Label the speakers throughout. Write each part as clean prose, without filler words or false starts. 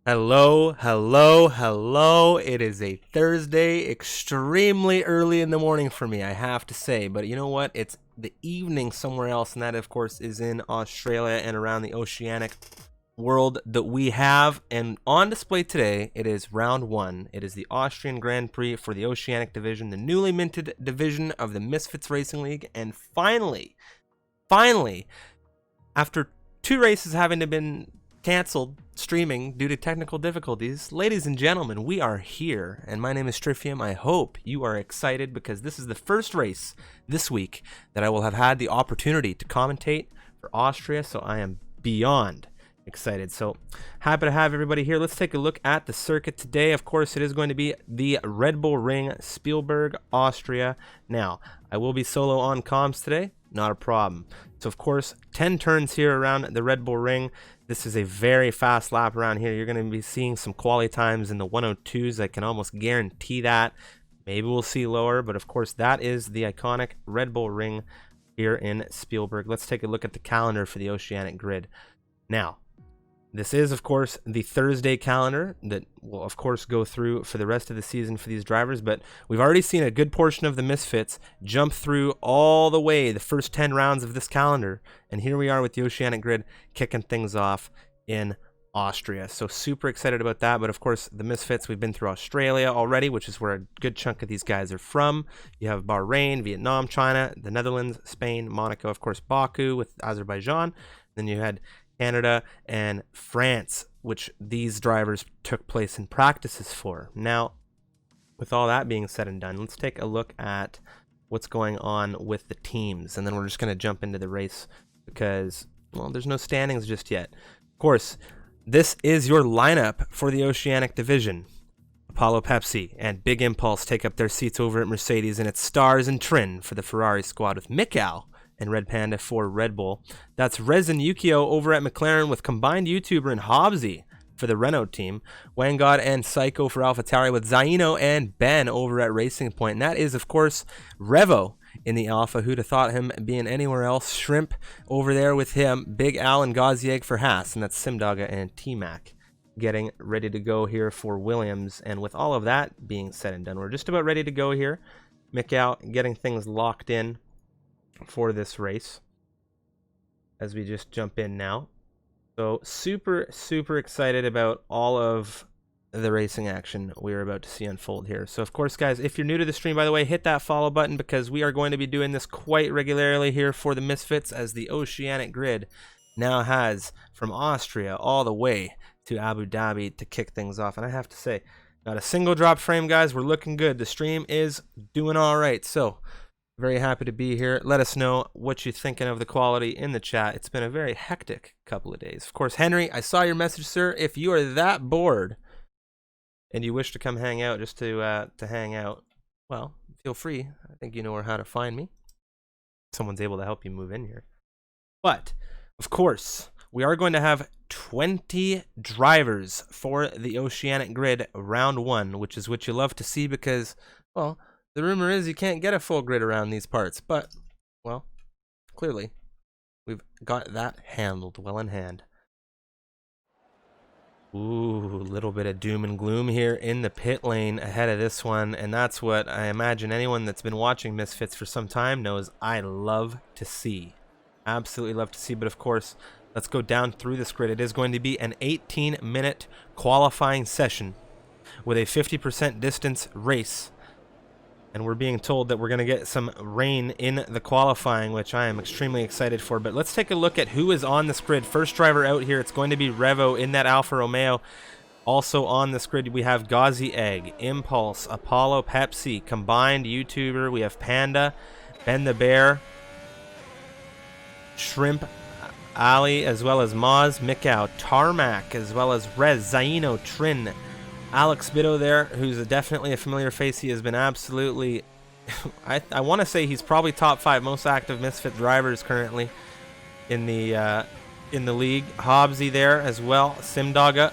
Speaker 1: Hello, hello, hello. It is a Thursday, extremely early in the morning for me, I have to say. But you know what? It's the evening somewhere else, and that, of course, is in Australia and around the oceanic world that we have. And on display today, it is round one. It is the Austrian Grand Prix for the Oceanic Division, the newly minted division of the Misfits Racing League. And finally, after two races having to been canceled streaming due to technical difficulties, ladies and gentlemen, we are here, and my name is Strifium. I hope you are excited because this is the first race this week that I will have had the opportunity to commentate for Austria, so I am beyond excited. So happy to have everybody here. Let's take a look at the circuit today. Of course, it is going to be the Red Bull Ring, Spielberg, Austria. Now, I will be solo on comms today, not a problem. So of course, 10 turns here around the Red Bull Ring. This is a very fast lap around here. You're going to be seeing some quali times in the 102s. I can almost guarantee that. Maybe we'll see lower, but of course that is the iconic Red Bull Ring here in Spielberg. Let's take a look at the calendar for the Oceanic Grid. Now, this is, of course, the Thursday calendar that will, of course, go through for the rest of the season for these drivers. But we've already seen a good portion of the Misfits jump through all the way the first 10 rounds of this calendar. And here we are with the Oceanic Grid kicking things off in Austria. So super excited about that. But, of course, the Misfits, we've been through Australia already, which is where a good chunk of these guys are from. You have Bahrain, Vietnam, China, the Netherlands, Spain, Monaco, of course, Baku with Azerbaijan. Then you had Canada and France, which these drivers took place in practices for. Now, with all that being said and done, let's take a look at what's going on with the teams, and then we're just going to jump into the race because, well, there's no standings just yet. Of course, this is your lineup for the Oceanic Division. Apollo Pepsi and Big Impulse take up their seats over at Mercedes, and it's Stars and Trin for the Ferrari squad with Mikau and Red Panda for Red Bull. That's Rez and Yukio over at McLaren with combined YouTuber and Hobbsy for the Renault team. Wangod and Psycho for AlphaTauri with Zaino and Ben over at Racing Point. And that is, of course, Revo in the Alpha. Who'd have thought him being anywhere else? Shrimp over there with him. Big Al and Gazieg for Haas. And that's Simdaga and T-Mac getting ready to go here for Williams. And with all of that being said and done, we're just about ready to go here. Mikau getting things locked in for this race as we just jump in now. So super excited about all of the racing action we're about to see unfold here. So of course, guys, if you're new to the stream, by the way, hit that follow button because we are going to be doing this quite regularly here for the Misfits, as the Oceanic Grid now has from Austria all the way to Abu Dhabi to kick things off. And I have to say, not a single drop frame, guys. We're looking good. The stream is doing all right. So very happy to be here. Let us know what you're thinking of the quality in the chat. It's been a very hectic couple of days. Of course, Henry, I saw your message, sir. If you are that bored and you wish to come hang out, just to hang out, well, feel free. I think you know how to find me. Someone's able to help you move in here. But, of course, we are going to have 20 drivers for the Oceanic Grid round one, which is what you love to see because, well, the rumor is you can't get a full grid around these parts, but, well, clearly, we've got that handled well in hand. Ooh, a little bit of doom and gloom here in the pit lane ahead of this one, and that's what I imagine anyone that's been watching Misfits for some time knows I love to see. Absolutely love to see, but of course, let's go down through this grid. It is going to be an 18-minute qualifying session with a 50% distance race. And we're being told that we're going to get some rain in the qualifying, which I am extremely excited for. But let's take a look at who is on this grid. First driver out here, it's going to be Revo in that Alfa Romeo. Also on this grid, we have Gauzy Egg, Impulse, Apollo Pepsi, combined YouTuber. We have Panda, Ben the Bear, Shrimp, Ali, as well as Maz, Mikau, Tarmac, as well as Rez, Zaino, Trin, Alex Bido there, who's definitely a familiar face. He has been absolutely, I want to say he's probably top 5 most active Misfit drivers currently in the league. Hobbsy there as well. Simdaga,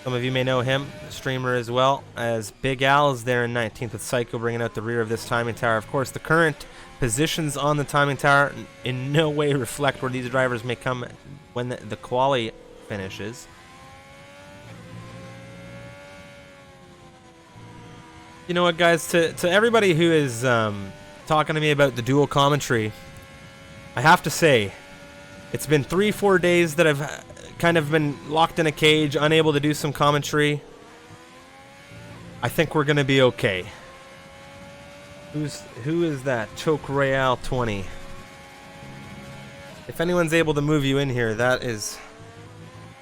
Speaker 1: some of you may know him, streamer as well, as Big Al is there in 19th with Psycho bringing out the rear of this timing tower. Of course, the current positions on the timing tower in no way reflect where these drivers may come when the quali finishes. You know what, guys? To everybody who is talking to me about the dual commentary, I have to say, it's been 3-4 days that I've kind of been locked in a cage, unable to do some commentary. I think we're gonna be okay. Who is that? Choke Royale 20. If anyone's able to move you in here, that is.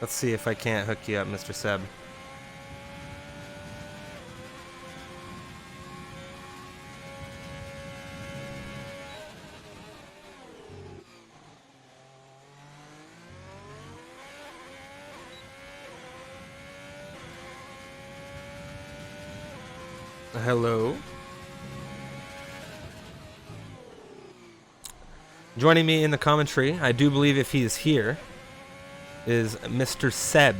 Speaker 1: Let's see if I can't hook you up, Mr. Seb. Hello. Joining me in the commentary, I do believe if he is here, is Mr. Seb.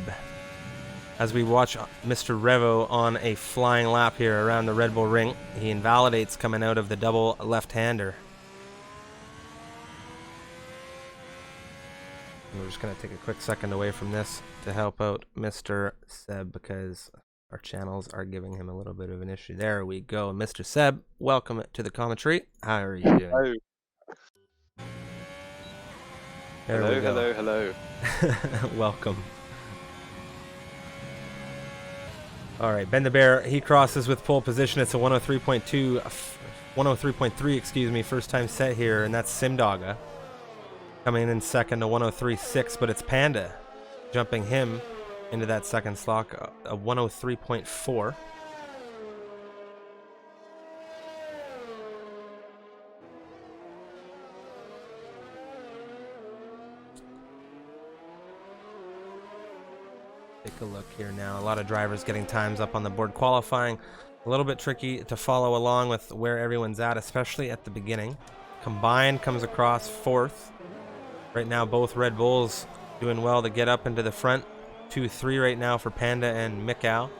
Speaker 1: As we watch Mr. Revo on a flying lap here around the Red Bull ring, he invalidates coming out of the double left-hander. We're just going to take a quick second away from this to help out Mr. Seb because our channels are giving him a little bit of an issue. There we go. Mr. Seb, welcome to the commentary. How are you doing?
Speaker 2: Hello.
Speaker 1: There
Speaker 2: hello,
Speaker 1: we go.
Speaker 2: hello.
Speaker 1: Welcome. All right, Ben the Bear, he crosses with pole position. It's a 103.3, excuse me, first time set here, and that's Simdogga. Coming in second to 103.6, but it's Panda jumping him into that second slot, a 103.4. Take a look here now. A lot of drivers getting times up on the board. Qualifying a little bit tricky to follow along with where everyone's at, especially at the beginning. Combined comes across fourth. Right now, both Red Bulls doing well to get up into the front. 2-3 right now for Panda and Mikau.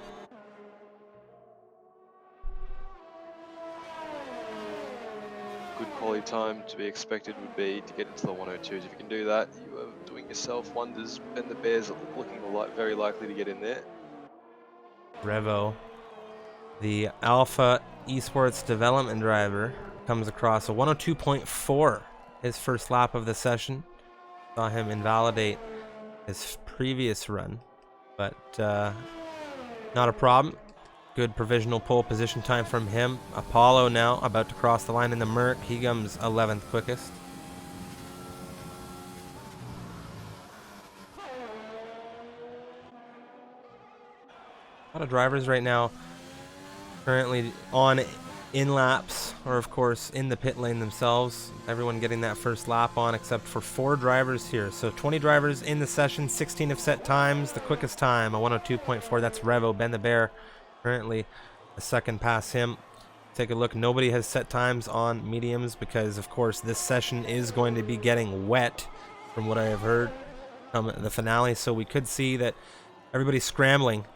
Speaker 2: Good quality time to be expected would be to get into the 102s. If you can do that, you are doing yourself wonders. Ben the Bear's looking very likely to get in there.
Speaker 1: Revo, the Alpha Esports development driver, comes across a 102.4. His first lap of the session. Saw him invalidate his previous run, but not a problem. Good provisional pole position time from him. Apollo now about to cross the line in the Merc. He comes 11th quickest. A lot of drivers right now currently on in laps, or of course in the pit lane themselves. Everyone getting that first lap on except for 4 drivers here. So 20 drivers in the session, 16 have set times. The quickest time, a 102.4. That's Revo, Ben the Bear, currently a second past him. Take a look. Nobody has set times on mediums because, of course, this session is going to be getting wet from what I have heard from the finale. So we could see that everybody's scrambling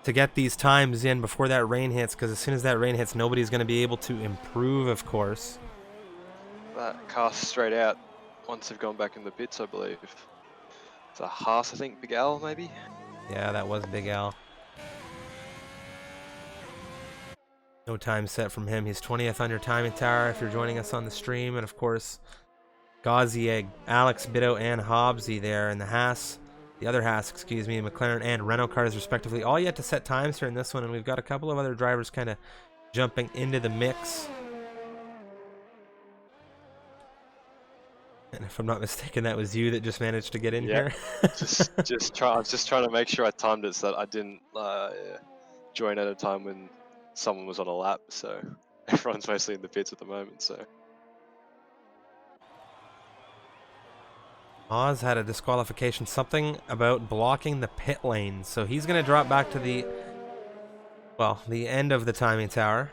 Speaker 1: to get these times in before that rain hits, because as soon as that rain hits, nobody's going to be able to improve, of course.
Speaker 2: That cast straight out once they've gone back in the pits, I believe. It's a Haas, I think, Big Al, maybe?
Speaker 1: Yeah, that was Big Al. No time set from him. He's 20th on your timing tower if you're joining us on the stream. And of course, Gauzy, Alex, Biddo, and Hobbsy there in the Haas. The other Haas, excuse me, McLaren and Renault cars respectively, all yet to set times here in this one, and we've got a couple of other drivers kind of jumping into the mix. And if I'm not mistaken, that was you that just managed to get in here.
Speaker 2: I was just trying to make sure I timed it so that I didn't join at a time when someone was on a lap. So everyone's mostly in the pits at the moment. So.
Speaker 1: Oz had a disqualification, something about blocking the pit lane, so he's going to drop back to the end of the timing tower.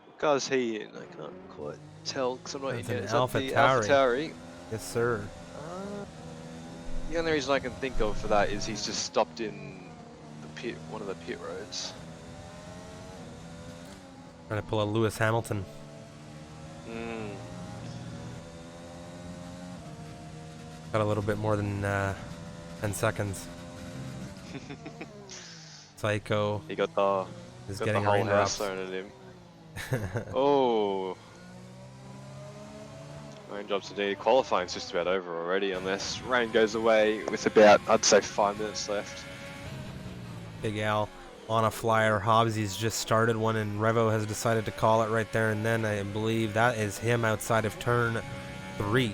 Speaker 2: What car is he in? I can't quite tell because I'm not in yet.
Speaker 1: Is that the
Speaker 2: Alpha Tauri?
Speaker 1: Yes, sir.
Speaker 2: The only reason I can think of for that is he's just stopped in the pit, one of the pit roads.
Speaker 1: Trying to pull a Lewis Hamilton. Got a little bit more than 10 seconds. Psycho.
Speaker 2: He got the
Speaker 1: is
Speaker 2: Got
Speaker 1: getting
Speaker 2: the whole
Speaker 1: raindrops.
Speaker 2: house thrown at him. Oh. Raindrops indeed. Qualifying's just about over already, unless rain goes away with about, I'd say, 5 minutes left.
Speaker 1: Big Al on a flyer. Hobbsy's just started one, and Revo has decided to call it right there. And then I believe that is him outside of turn 3.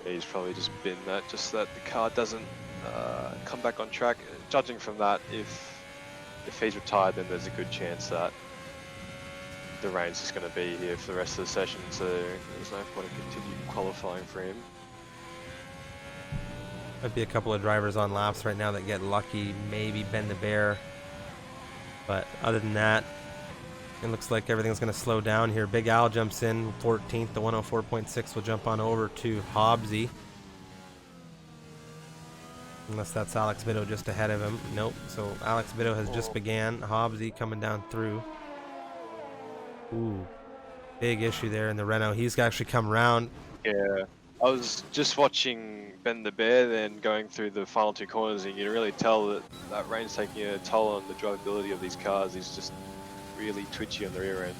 Speaker 2: He's probably just been that, just that the car doesn't come back on track. Judging from that, if he's retired, then there's a good chance that the rain's just going to be here for the rest of the session, so there's no point in continue qualifying for him.
Speaker 1: Might be a couple of drivers on laps right now that get lucky, maybe Ben the Bear. But other than that, it looks like everything's going to slow down here. Big Al jumps in 14th. The 104.6 will jump on over to Hobbsy. Unless that's Alex Bitto just ahead of him. Nope. So Alex Bitto has just began. Hobbsy coming down through. Ooh. Big issue there in the Renault. He's actually come around.
Speaker 2: Yeah. I was just watching Ben the Bear then going through the final 2 corners, and you can really tell that that rain's taking a toll on the drivability of these cars. He's just really twitchy on the rear end.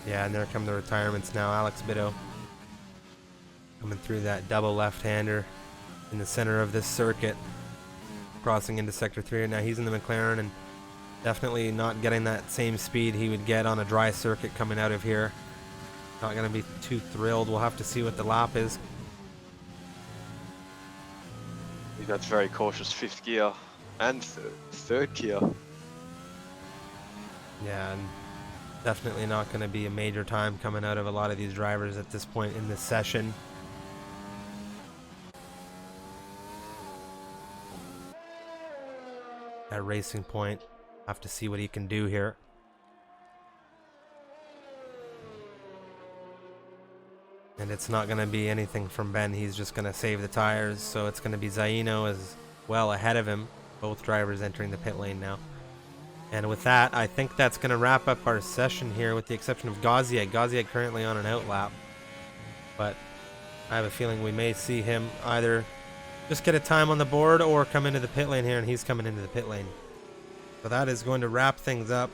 Speaker 1: Yeah, and there come the retirements now. Alex Bitto coming through that double left-hander in the center of this circuit, crossing into Sector 3. Now he's in the McLaren and definitely not getting that same speed he would get on a dry circuit coming out of here. Not going to be too thrilled. We'll have to see what the lap is.
Speaker 2: That's very cautious 5th gear and 3rd gear.
Speaker 1: Yeah, and definitely not going to be a major time coming out of a lot of these drivers at this point in this session. At Racing Point, have to see what he can do here. And it's not going to be anything from Ben. He's just going to save the tires. So it's going to be Zaino as well ahead of him. Both drivers entering the pit lane now. And with that, I think that's going to wrap up our session here with the exception of Gazier. Gazier currently on an out lap. But I have a feeling we may see him either just get a time on the board or come into the pit lane here, and he's coming into the pit lane. So that is going to wrap things up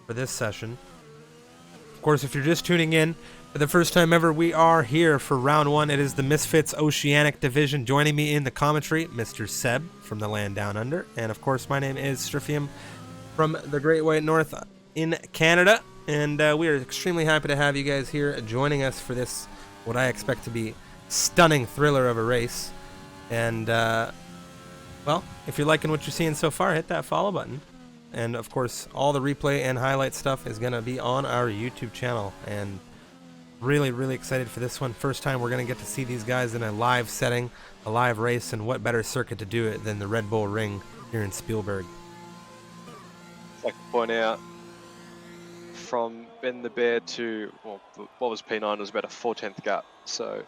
Speaker 1: for this session. Of course, if you're just tuning in for the first time ever, we are here for round 1. It is the Misfits Oceanic Division. Joining me in the commentary, Mr. Seb from the land down under. And of course, my name is Strifium from the Great White North in Canada. And we are extremely happy to have you guys here joining us for this, what I expect to be stunning thriller of a race. And, well, if you're liking what you're seeing so far, hit that follow button. And of course, all the replay and highlight stuff is going to be on our YouTube channel. And really excited for this one. First time we're going to get to see these guys in a live setting, a live race, and what better circuit to do it than the Red Bull Ring here in Spielberg.
Speaker 2: I'd like to point out, from Ben the Bear to, well, what was P9 was about a 4/10 gap, so...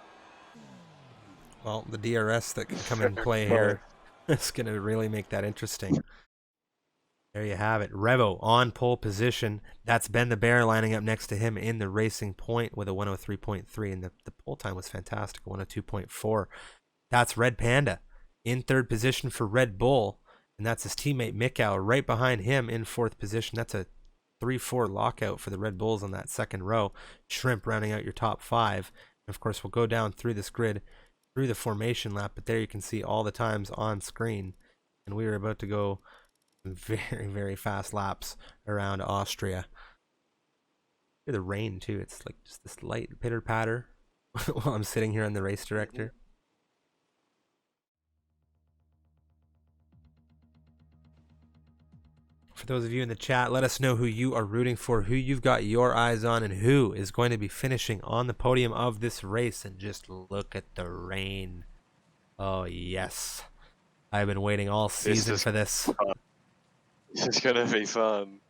Speaker 1: Well, the DRS that can come in play here is going to really make that interesting. There you have it. Revo on pole position. That's Ben the Bear lining up next to him in the Racing Point with a 103.3, and the pole time was fantastic, 102.4. That's Red Panda in 3rd position for Red Bull, and that's his teammate Mikau right behind him in 4th position. That's a 3-4 lockout for the Red Bulls on that 2nd row. Shrimp rounding out your top 5. And of course, we'll go down through this grid, through the formation lap, but there you can see all the times on screen, and we are about to go very fast laps around Austria. Hear the rain too. It's like just this light pitter patter while I'm sitting here on the race director. For those of you in the chat, let us know who you are rooting for, who you've got your eyes on, and who is going to be finishing on the podium of this race. And just look at the rain. Oh yes, I've been waiting all season for this.
Speaker 2: This is going to be fun.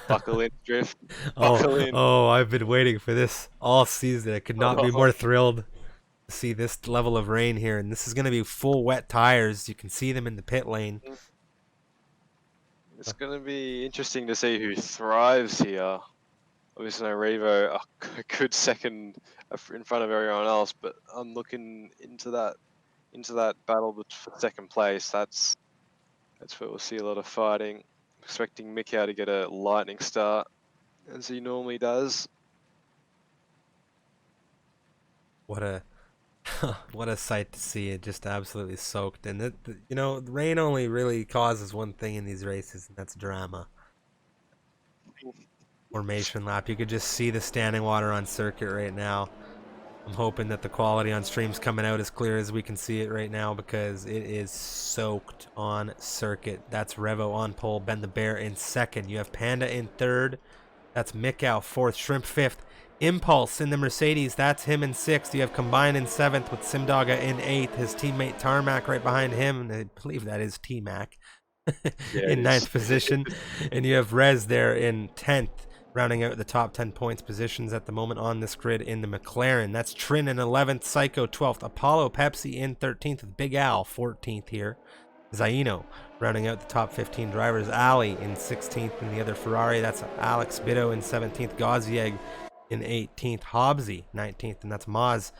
Speaker 2: Buckle in, Drift. Buckle in.
Speaker 1: Oh, I've been waiting for this all season. I could not be more thrilled to see this level of rain here. And this is going to be full wet tires. You can see them in the pit lane.
Speaker 2: It's going to be interesting to see who thrives here. Obviously, Revo, a good second in front of everyone else, but I'm looking into that into that battle for second place. That's where we'll see a lot of fighting. Expecting Mikau to get a lightning start, as he normally does.
Speaker 1: What a what a sight to see. It just absolutely soaked. And you know, the rain only really causes one thing in these races, and that's drama. Formation lap. You could just see the standing water on circuit right now. I'm hoping that the quality on stream's coming out as clear as we can see it right now, because it is soaked on circuit. That's Revo on pole, Ben the Bear in second. You have Panda in third. That's Mikau fourth, Shrimp fifth. Impulse in the Mercedes, that's him in sixth. You have Combine in seventh with Simdaga in eighth. His teammate Tarmac right behind him, and I believe that is T-Mac, in ninth position. And you have Rez there in 10th, rounding out the top 10 points positions at the moment on this grid in the McLaren. That's Trin in 11th, Psycho 12th, Apollo Pepsi in 13th, with Big Al 14th here. Zaino rounding out the top 15 drivers. Ali in 16th in the other Ferrari. That's Alex Bido in 17th. Gazieg in 18th. Hobbsy 19th, and that's Maz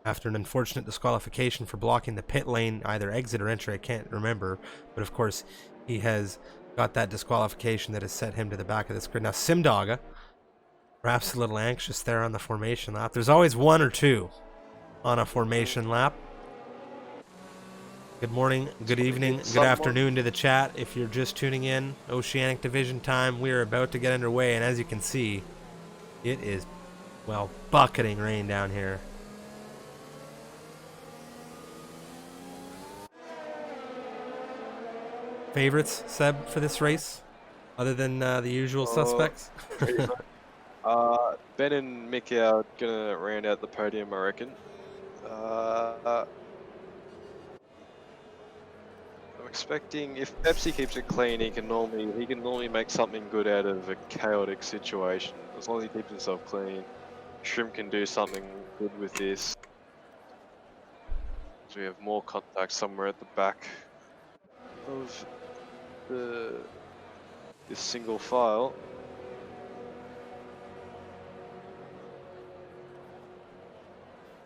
Speaker 1: after an unfortunate disqualification for blocking the pit lane, either exit or entry, I can't remember. But of course, he has got that disqualification that has set him to the back of this grid. Now Simdaga, perhaps a little anxious there on the formation lap. There's always one or two on a formation lap. Good morning, good evening, good afternoon to the chat. If you're just tuning in, Oceanic Division time, we are about to get underway, and as you can see, it is, well, bucketing rain down here. Favorites, Seb, for this race, other than the usual suspects?
Speaker 2: Ben and Mickey are gonna round out the podium, I reckon. I'm expecting, if Pepsi keeps it clean, he can normally make something good out of a chaotic situation. As long as he keeps himself clean, Shrimp can do something good with this. So we have more contact somewhere at the back of this single file.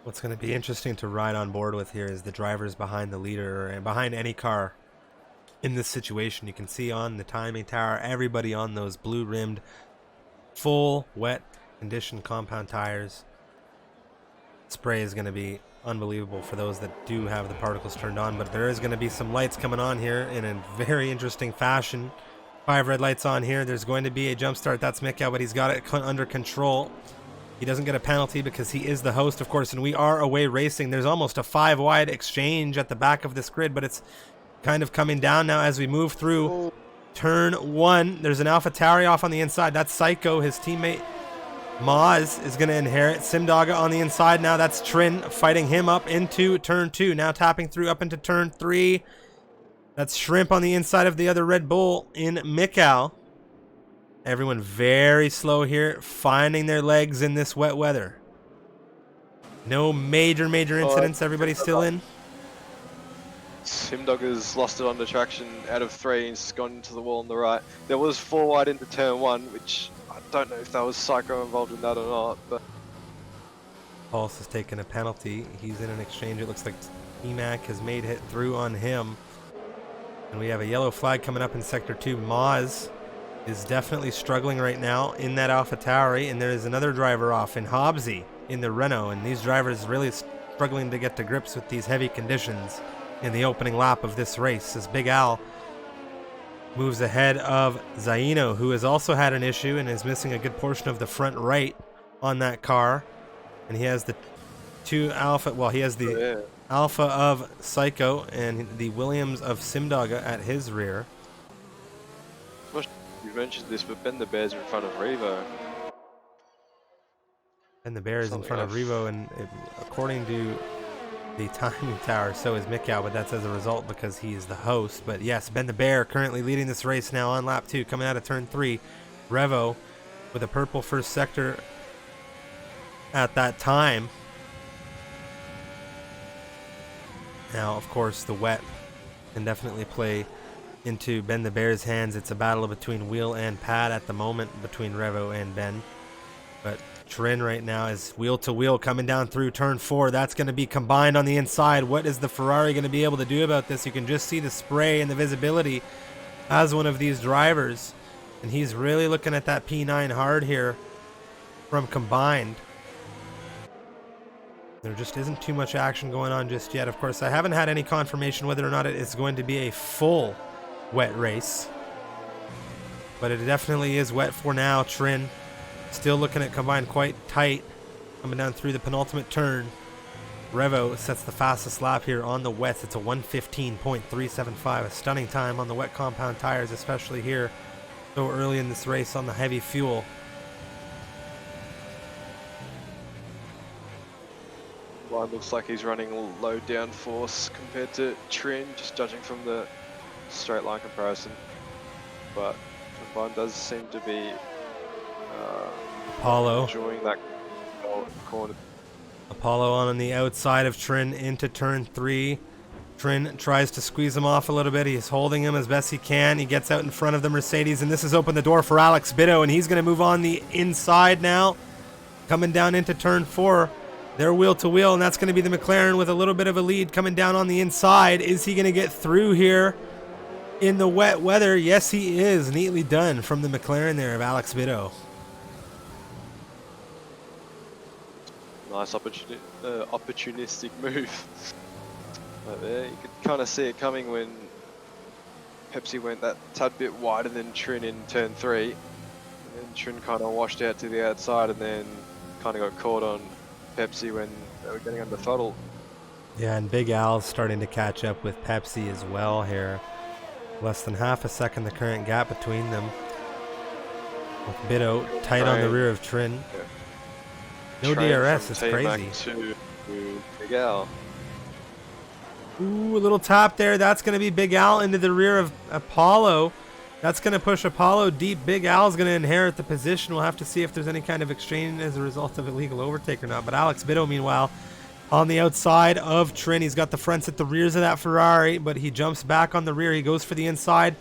Speaker 1: What's going to be interesting to ride on board with here is the drivers behind the leader and behind any car in this situation. You can see on the timing tower, everybody on those blue-rimmed, full, wet, conditioned compound tires. Spray is going to be unbelievable for those that do have the particles turned on, but there is going to be some lights coming on here in a very interesting fashion. 5 red lights on here. There's going to be a jump start. That's Mikau, but he's got it under control. He doesn't get a penalty because he is the host, of course, and we are away racing. There's almost a 5-wide exchange at the back of this grid, but it's kind of coming down now as we move through turn 1. There's an AlphaTauri off on the inside. That's Psycho. His teammate Maz is going to inherit. Simdaga on the inside now. That's Trin fighting him up into turn 2. Now tapping through up into turn 3. That's Shrimp on the inside of the other Red Bull in Mikau. Everyone very slow here, finding their legs in this wet weather. No major incidents. Everybody's still in.
Speaker 2: Simdog has lost it on the traction out of 3 and it's gone into the wall on the right. There was 4 wide into turn 1, which I don't know if that was Psycho involved in that or not. But
Speaker 1: Pulse has taken a penalty. He's in an exchange. It looks like T-Mac has made it through on him. And we have a yellow flag coming up in Sector 2. Maz is definitely struggling right now in that AlphaTauri, and there is another driver off in Hobbsy in the Renault, and these drivers really struggling to get to grips with these heavy conditions in the opening lap of this race as Big Al moves ahead of Zaino, who has also had an issue and is missing a good portion of the front right on that car, and he has the two Alpha, well, he has the Alpha of Psycho and the Williams of Simdaga at his rear.
Speaker 2: You mentioned this, but Ben the Bear's in front of Revo.
Speaker 1: Ben the Bear is in front of Revo, and according to the timing tower, so is Mikau, but that's as a result because he is the host. But yes, Ben the Bear currently leading this race now on lap 2, coming out of turn 3. Revo with a purple first sector at that time. Now, of course, the wet can definitely play into Ben the Bear's hands. It's a battle between wheel and pad at the moment between Revo and Ben. But Trin right now is wheel to wheel coming down through turn 4. That's going to be combined on the inside. What is the Ferrari going to be able to do about this? You can just see the spray and the visibility as one of these drivers. And he's really looking at that P9 hard here from combined. There just isn't too much action going on just yet. Of course, I haven't had any confirmation whether or not it is going to be a full wet race. But it definitely is wet for now. Trin still looking at combined quite tight. Coming down through the penultimate turn. Revo sets the fastest lap here on the wets. It's a 1:15.375. A stunning time on the wet compound tires, especially here so early in this race on the heavy fuel.
Speaker 2: Well, looks like he's running low downforce compared to Trin, just judging from the straight line comparison. But combined does seem to be
Speaker 1: Apollo
Speaker 2: enjoying that corner.
Speaker 1: Apollo on the outside of Trin into turn 3. Trin tries to squeeze him off a little bit. He's holding him as best he can. He gets out in front of the Mercedes, and this has opened the door for Alex Bido, and he's going to move on the inside now. Coming down into turn 4. They're wheel to wheel, and that's going to be the McLaren with a little bit of a lead coming down on the inside. Is he going to get through here in the wet weather? Yes, he is. Neatly done from the McLaren there of Alex Bido.
Speaker 2: Nice opportunistic move. But there, you could kind of see it coming when Pepsi went that tad bit wider than Trin in turn 3. And then Trin kind of washed out to the outside and then kind of got caught on Pepsi when they were getting under throttle.
Speaker 1: Yeah, and Big Al's starting to catch up with Pepsi as well here. Less than half a second the current gap between them. With Bido tight on the rear of Trin.
Speaker 2: Yeah.
Speaker 1: No DRS, it's crazy.
Speaker 2: To Big Al.
Speaker 1: Ooh, a little tap there. That's going to be Big Al into the rear of Apollo. That's going to push Apollo deep. Big Al's going to inherit the position. We'll have to see if there's any kind of exchange as a result of illegal overtake or not. But Alex Bido, meanwhile, on the outside of Trin. He's got the fronts at the rears of that Ferrari, but he jumps back on the rear. He goes for the inside.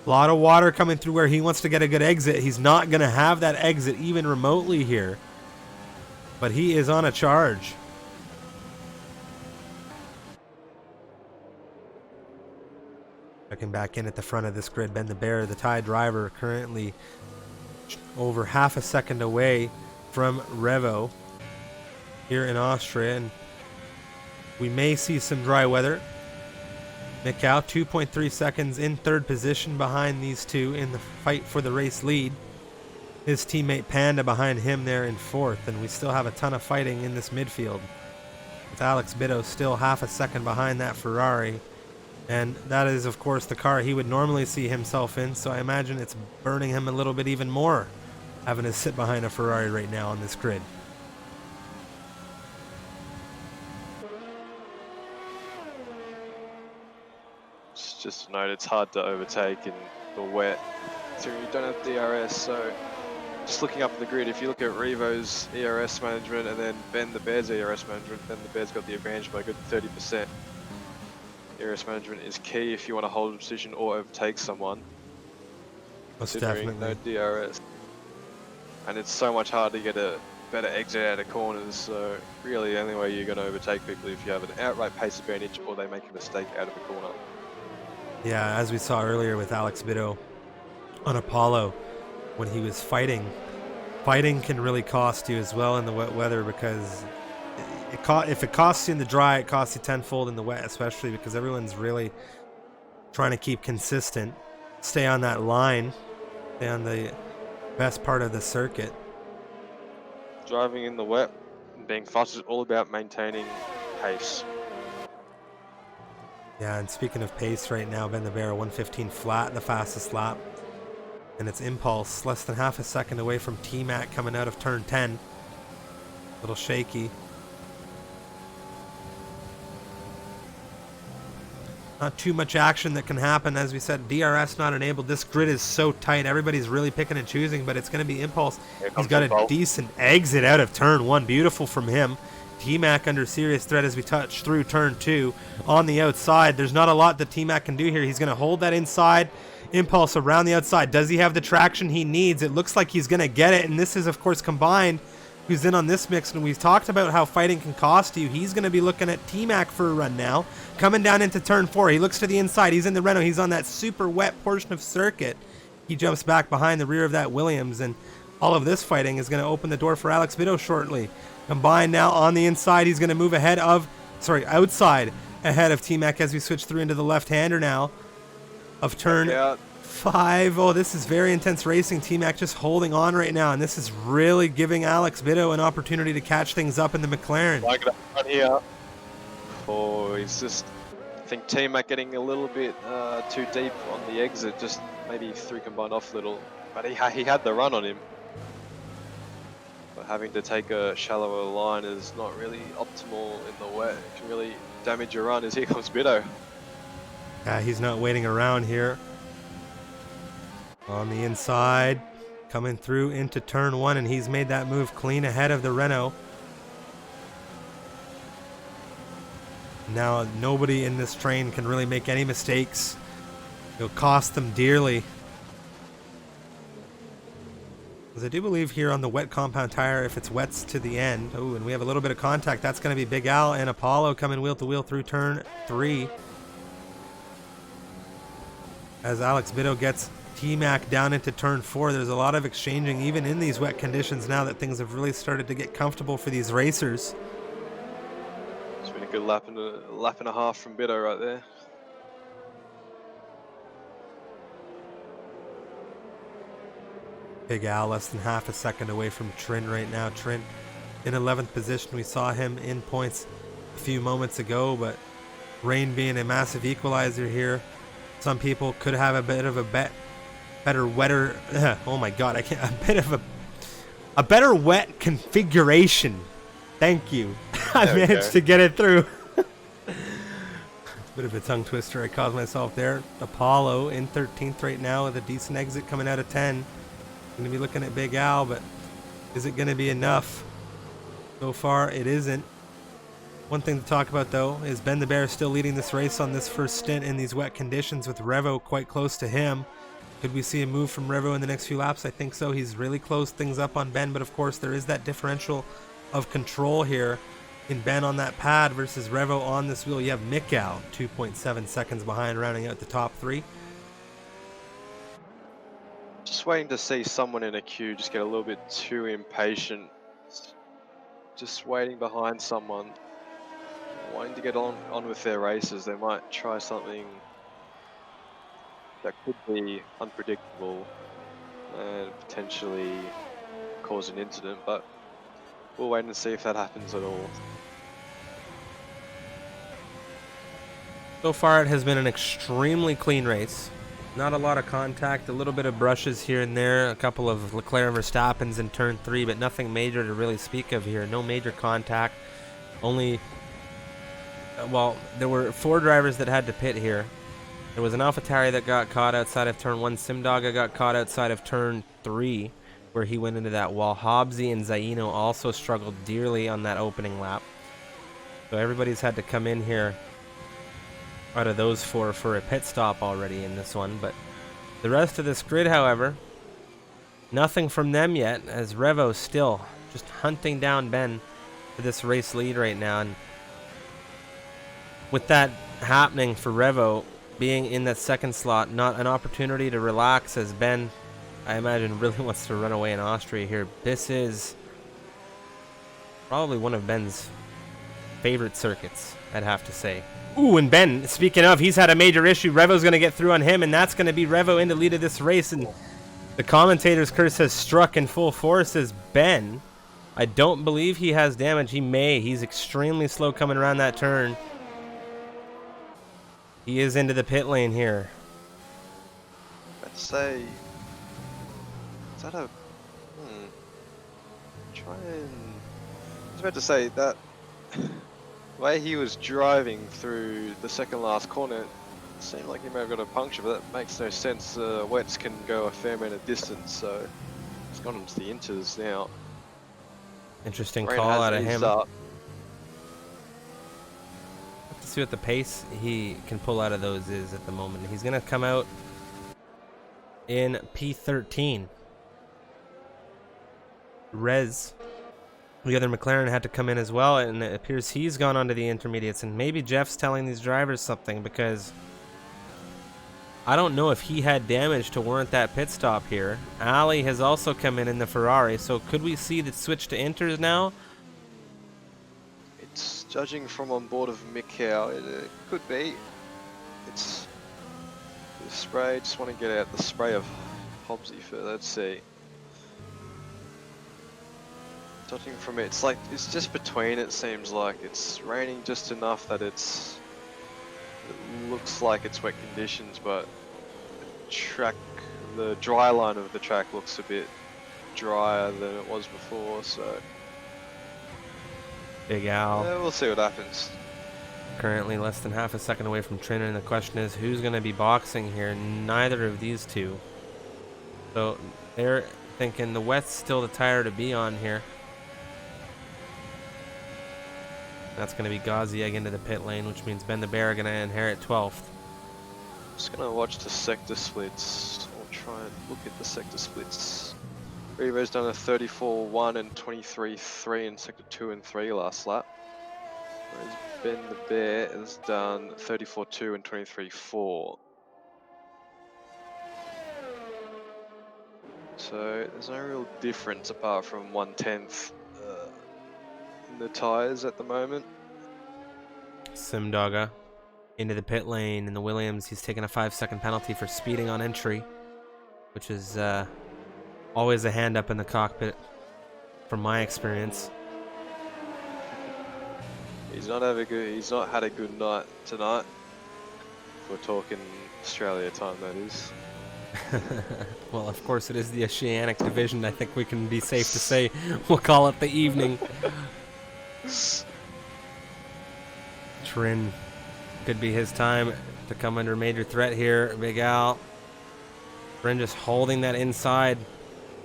Speaker 1: A lot of water coming through where he wants to get a good exit. He's not going to have that exit even remotely here. But he is on a charge. Checking back in at the front of this grid, Ben the Bear, the Thai driver, currently over half a second away from Revo here in Austria. And we may see some dry weather. Mikau, 2.3 seconds in third position behind these two in the fight for the race lead. His teammate Panda behind him there in fourth, and we still have a ton of fighting in this midfield. With Alex Bido still half a second behind that Ferrari. And that is, of course, the car he would normally see himself in, so I imagine it's burning him a little bit even more, having to sit behind a Ferrari right now on this grid.
Speaker 2: Just a note, it's hard to overtake in the wet, so you don't have DRS, so just looking up at the grid, if you look at Revo's ERS management and then Ben the Bear's ERS management, Ben the Bear's got the advantage by a good 30%. ERS management is key if you want to hold a position or overtake someone.
Speaker 1: Most definitely.
Speaker 2: No DRS. And it's so much harder to get a better exit out of corners, so really the only way you're going to overtake people if you have an outright pace advantage or they make a mistake out of the corner.
Speaker 1: Yeah, as we saw earlier with Alex Bido on Apollo, when he was fighting can really cost you as well in the wet weather, because if it costs you in the dry, it costs you tenfold in the wet, especially because everyone's really trying to keep consistent, stay on that line, stay on the best part of the circuit.
Speaker 2: Driving in the wet and being fast is all about maintaining pace.
Speaker 1: Yeah, and speaking of pace right now, Ben the Bear, 1:15 flat, the fastest lap. And it's Impulse, less than half a second away from T-Mac coming out of turn 10. A little shaky. Not too much action that can happen. As we said, DRS not enabled. This grid is so tight. Everybody's really picking and choosing, but it's going to be Impulse. He's got a decent exit out of turn 1. Beautiful from him. T-Mac under serious threat as we touch through turn 2 on the outside. There's not a lot that T-Mac can do here. He's going to hold that inside. Impulse around the outside. Does he have the traction he needs? It looks like he's going to get it, and this is, of course, combined who's in on this mix, and we've talked about how fighting can cost you. He's going to be looking at T-Mac for a run now. Coming down into turn 4. He looks to the inside. He's in the Renault. He's on that super wet portion of circuit. He jumps back behind the rear of that Williams, and all of this fighting is going to open the door for Alex Bido shortly. Combined now on the inside. He's going to move outside ahead of T-Mac as we switch through into the left-hander now of turn 5. Oh, this is very intense racing. T-Mac just holding on right now, and this is really giving Alex Bido an opportunity to catch things up in the McLaren.
Speaker 2: Like that one here. Oh, he's just, I think T-Mac getting a little bit too deep on the exit, just maybe 3 combined off a little, but he had the run on him. But having to take a shallower line is not really optimal in the wet. It can really damage your run. As here comes Bido.
Speaker 1: Yeah, he's not waiting around here. On the inside, coming through into turn 1, and he's made that move clean ahead of the Renault. Now nobody in this train can really make any mistakes. It'll cost them dearly. Because I do believe here on the wet compound tire, if it's wets to the end, oh, and we have a little bit of contact, that's going to be Big Al and Apollo coming wheel to wheel through turn 3. As Alex Bido gets T-Mac down into turn 4, there's a lot of exchanging even in these wet conditions now that things have really started to get comfortable for these racers.
Speaker 2: It's been a good lap and a half from Bido right there.
Speaker 1: Big Al less than half a second away from Trin right now. Trin in 11th position. We saw him in points a few moments ago, but rain being a massive equalizer here, some people could have a bit of a wetter. Oh my God, I can't. A better wet configuration. Thank you. I managed to get it through. Bit of a tongue twister I caused myself there. Apollo in 13th right now with a decent exit coming out of 10. Going to be looking at Big Al, but is it going to be enough? So far, it isn't. One thing to talk about, though, is Ben the Bear still leading this race on this first stint in these wet conditions with Revo quite close to him. Could we see a move from Revo in the next few laps? I think so. He's really closed things up on Ben, but of course there is that differential of control here in Ben on that pad versus Revo on this wheel. You have Mikau 2.7 seconds behind, rounding out the top 3.
Speaker 2: Just waiting to see someone in a queue just get a little bit too impatient. Just waiting behind someone, wanting to get on with their races. They might try something that could be unpredictable and potentially cause an incident, but we'll wait and see if that happens at all.
Speaker 1: So far it has been an extremely clean race. Not a lot of contact, a little bit of brushes here and there, a couple of Leclerc and Verstappens in turn 3, but nothing major to really speak of here. No major contact. Only, well, there were 4 drivers that had to pit here. There was an AlphaTauri that got caught outside of turn 1. Simdaga got caught outside of turn 3, where he went into that wall. Hobbsy and Zaino also struggled dearly on that opening lap. So everybody's had to come in here out of those 4 for a pit stop already in this one. But the rest of this grid, however, nothing from them yet, as Revo still just hunting down Ben for this race lead right now. And with that happening for Revo, being in that second slot, not an opportunity to relax, as Ben, I imagine, really wants to run away in Austria here. This is probably one of Ben's favorite circuits, I'd have to say. Ooh, and Ben, speaking of, he's had a major issue. Revo's going to get through on him, and that's going to be Revo in the lead of this race. And the commentator's curse has struck in full force as Ben. I don't believe he has damage. He may. He's extremely slow coming around that turn. He is into the pit lane here.
Speaker 2: I'd say, is that a, try and, I was about to say that the way he was driving through the second last corner, it seemed like he may have got a puncture, but that makes no sense. Wets can go a fair amount of distance, so he's gone into the inters now.
Speaker 1: Interesting call out of him.
Speaker 2: Up.
Speaker 1: Let's see what the pace he can pull out of those is at the moment. He's going to come out in P13. Rez The other McLaren had to come in as well, and it appears he's gone onto the intermediates, and maybe Jeff's telling these drivers something, because I don't know if he had damage to warrant that pit stop here. Ali has also come in the Ferrari, so could we see the switch to inters now?
Speaker 2: It's judging from on board of Mikhail. It could be. It's the spray. Just want to get out the spray of Hobbsy for. Let's see. Judging from it, it's just between. It seems like it's raining just enough that it looks like it's wet conditions, but the dry line of the track looks a bit drier than it was before. So
Speaker 1: Big Al.
Speaker 2: yeah, we'll see what happens.
Speaker 1: Currently less than half a second away from Trin, and the question is who's going to be boxing here? Neither of these two. So they're thinking the wet's still the tire to be on here. That's going to be Ghazi egg into the pit lane, which means Ben the Bear going to inherit 12th.
Speaker 2: Just going to watch the sector splits. I'll try and look at the sector splits. Revo's done a 34-1 and 23-3 in sector 2 and 3 last lap. Whereas Ben the Bear has done 34-2 and 23-4. So there's no real difference apart from 1/10 in the tyres at the moment.
Speaker 1: Simdogga into the pit lane in the Williams. He's taken a 5-second penalty for speeding on entry, which is always a hand up in the cockpit from my experience.
Speaker 2: He's not had a good night tonight. If we're talking Australia time, that is.
Speaker 1: Well, of course it is the Oceanic Division. I think we can be safe to say we'll call it the evening. Trin could be his time to come under major threat here. Big Al. Trin just holding that inside.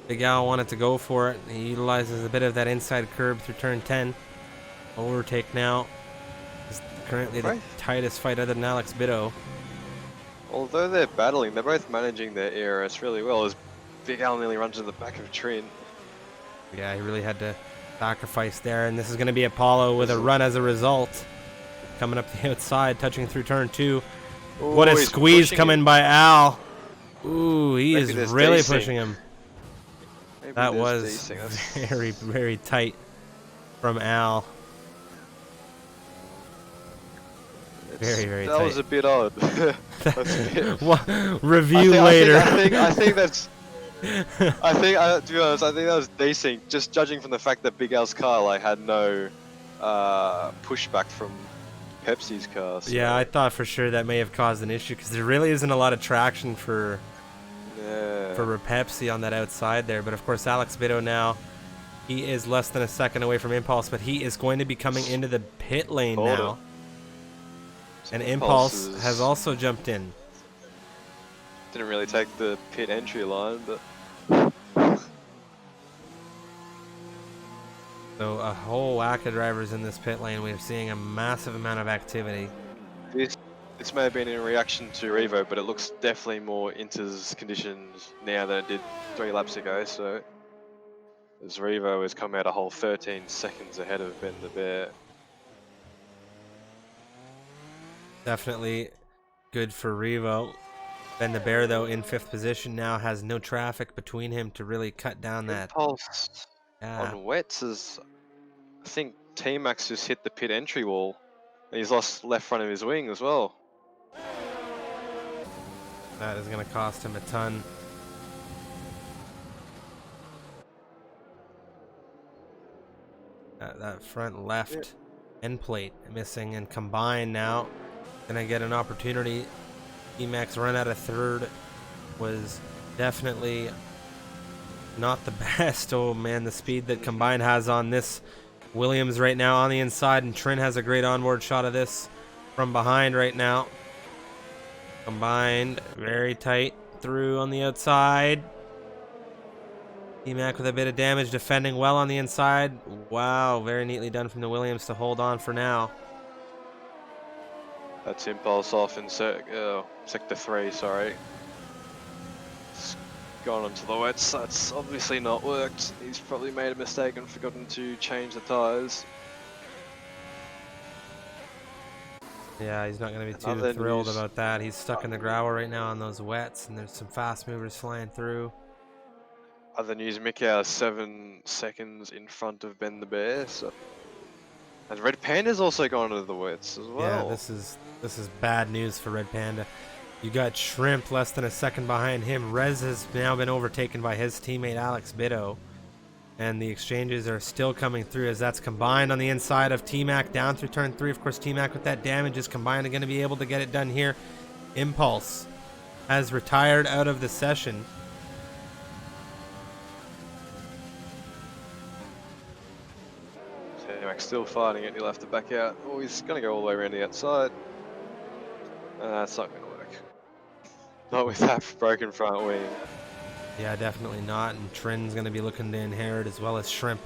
Speaker 1: Big Al wanted to go for it. He utilizes a bit of that inside curb through turn 10. Overtake now. Is currently the tightest fight other than Alex Bitto.
Speaker 2: Although they're battling, they're both managing their ERS really well, as Big Al nearly runs in the back of Trin.
Speaker 1: Yeah, he really had to sacrifice there, and this is going to be Apollo with a run as a result. Coming up the outside, touching through turn 2.
Speaker 2: Ooh,
Speaker 1: what a squeeze coming by Al. Ooh, he is really pushing him. That was very, very tight from Al. Very, very tight.
Speaker 2: That was a bit odd. That's a bit...
Speaker 1: Well, review later.
Speaker 2: I think that's... to be honest, I think that was decent, just judging from the fact that Big Al's car had no pushback from Pepsi's car. So.
Speaker 1: Yeah, I thought for sure that may have caused an issue, because there really isn't a lot of traction for Pepsi on that outside there. But of course, Alex Bitto now, he is less than a second away from Impulse, but he is going to be coming into the pit lane now. And Impulse has also jumped in.
Speaker 2: Didn't really take the pit entry line, but...
Speaker 1: So a whole whack of drivers in this pit lane. We're seeing a massive amount of activity.
Speaker 2: This may have been in reaction to Revo, but it looks definitely more Inter's conditions now than it did 3 laps ago. So as Revo has come out a whole 13 seconds ahead of Ben the Bear.
Speaker 1: Definitely good for Revo. Ben the Bear, though, in 5th position now, has no traffic between him to really cut down that.
Speaker 2: Impulse on wets is, I think T-Max just hit the pit entry wall, and he's lost left front of his wing as well.
Speaker 1: That is going to cost him a ton. That front left end plate missing, and combined now. Gonna get an opportunity. Emax run out of 3rd was definitely not the best. Oh man, the speed that Combined has on this Williams right now on the inside, and Trin has a great onboard shot of this from behind right now. Combined very tight through on the outside. Emac with a bit of damage, defending well on the inside. Wow, very neatly done from the Williams to hold on for now.
Speaker 2: That's Impulse off in sector 3, sorry. gone onto the wets. That's obviously not worked. He's probably made a mistake and forgotten to change the tyres.
Speaker 1: Yeah, he's not going to be too
Speaker 2: Another
Speaker 1: thrilled
Speaker 2: news.
Speaker 1: about that. He's stuck in the gravel right now on those wets, and there's some fast movers flying through.
Speaker 2: Other news, Mikau 7 seconds in front of Ben the Bear. So. And Red Panda's also gone into the wets as well.
Speaker 1: Yeah, this is bad news for Red Panda. You got Shrimp less than a second behind him. Rez has now been overtaken by his teammate Alex Bitto. And the exchanges are still coming through as that's combined on the inside of T-Mac down through turn 3. Of course, T-Mac with that damage is combined and going to be able to get it done here. Impulse has retired out of the session.
Speaker 2: T-Mac's still fighting it. He'll have to back out. Oh, he's going to go all the way around the outside. That's not going to work. Not with that broken front wing.
Speaker 1: Yeah, definitely not. And Trin's going to be looking to inherit as well as Shrimp.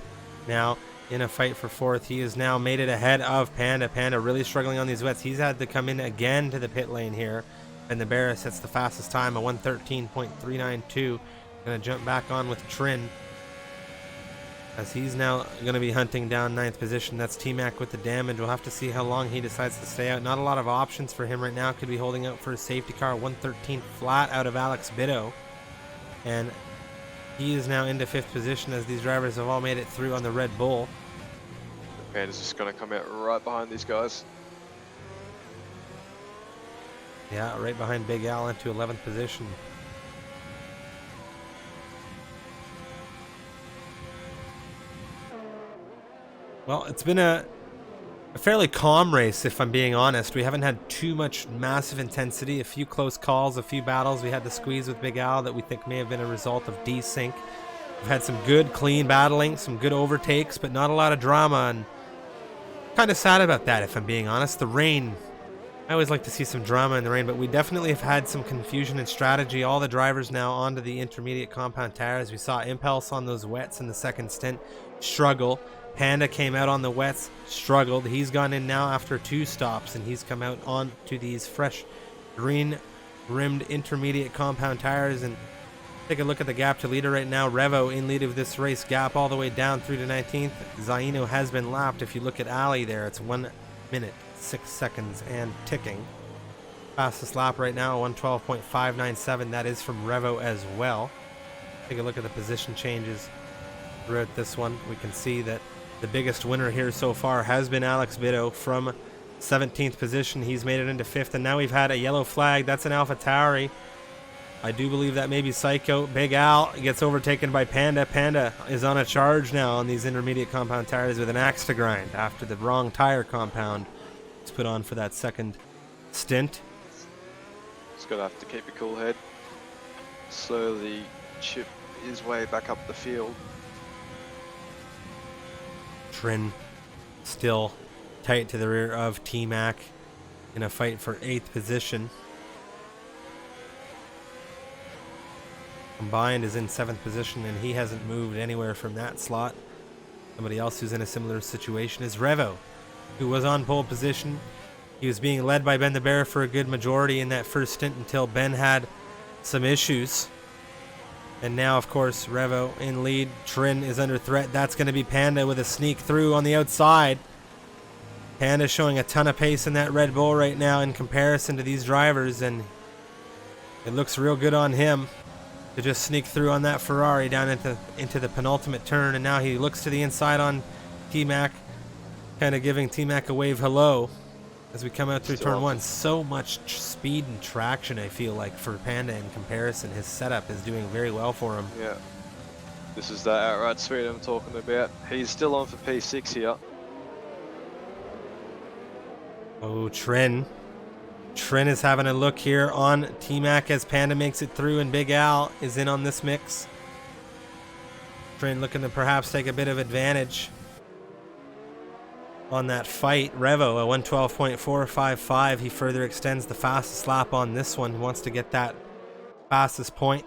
Speaker 1: Now in a fight for 4th. He has now made it ahead of Panda. Panda really struggling on these wets. He's had to come in again to the pit lane here. And the Bear sets the fastest time, a 1:13.392. Going to jump back on with Trin, as he's now going to be hunting down 9th position. That's T-Mac with the damage. We'll have to see how long he decides to stay out. Not a lot of options for him right now. Could be holding out for a safety car. 1:13 flat out of Alex Bitto. And he is now into 5th position as these drivers have all made it through on the Red Bull.
Speaker 2: The Panda's just going to come out right behind these guys.
Speaker 1: Yeah, right behind Big Al into 11th position. Well, it's been a fairly calm race, if I'm being honest. We haven't had too much massive intensity, a few close calls, a few battles. We had the squeeze with Big Al that we think may have been a result of desync. We've had some good, clean battling, some good overtakes, but not a lot of drama, and kind of sad about that, if I'm being honest. The rain, I always like to see some drama in the rain, but we definitely have had some confusion in strategy. All the drivers now onto the intermediate compound tires. We saw Impulse on those wets in the second stint struggle. Panda came out on the wets, struggled. He's gone in now after 2 stops, and he's come out onto these fresh green-rimmed intermediate compound tires. And take a look at the gap to leader right now. Revo in lead of this race, gap all the way down through to 19th. Zaino has been lapped. If you look at Ali there, it's 1 minute, 6 seconds, and ticking. Fastest lap right now, 1:12.597. That is from Revo as well. Take a look at the position changes throughout this one. We can see that the biggest winner here so far has been Alex Bitto from 17th position. He's made it into 5th, and now we've had a yellow flag. That's an AlphaTauri. I do believe that may be Psycho. Big Al gets overtaken by Panda. Panda is on a charge now on these intermediate compound tires with an axe to grind after the wrong tire compound was put on for that second stint.
Speaker 2: He's going to have to keep a cool head. Slowly chip his way back up the field.
Speaker 1: Trin still tight to the rear of T-Mac in a fight for 8th position. Combined is in 7th position, and he hasn't moved anywhere from that slot. Somebody else who's in a similar situation is Revo, who was on pole position. He was being led by Ben the Bear for a good majority in that first stint until Ben had some issues. And now, of course, Revo in lead. Trin is under threat. That's going to be Panda with a sneak through on the outside. Panda showing a ton of pace in that Red Bull right now in comparison to these drivers, and it looks real good on him to just sneak through on that Ferrari down into the penultimate turn. And now he looks to the inside on T-Mac, kind of giving T-Mac a wave hello as we come out through turn 1. So much speed and traction, I feel like, for Panda in comparison. His setup is doing very well for him.
Speaker 2: Yeah. This is that outright speed I'm talking about. He's still on for P6 here.
Speaker 1: Oh, Trin. Trin is having a look here on T-Mac as Panda makes it through, and Big Al is in on this mix. Trin looking to perhaps take a bit of advantage on that fight. Revo, a 1:12.455. He further extends the fastest lap on this one. Wants to get that fastest point.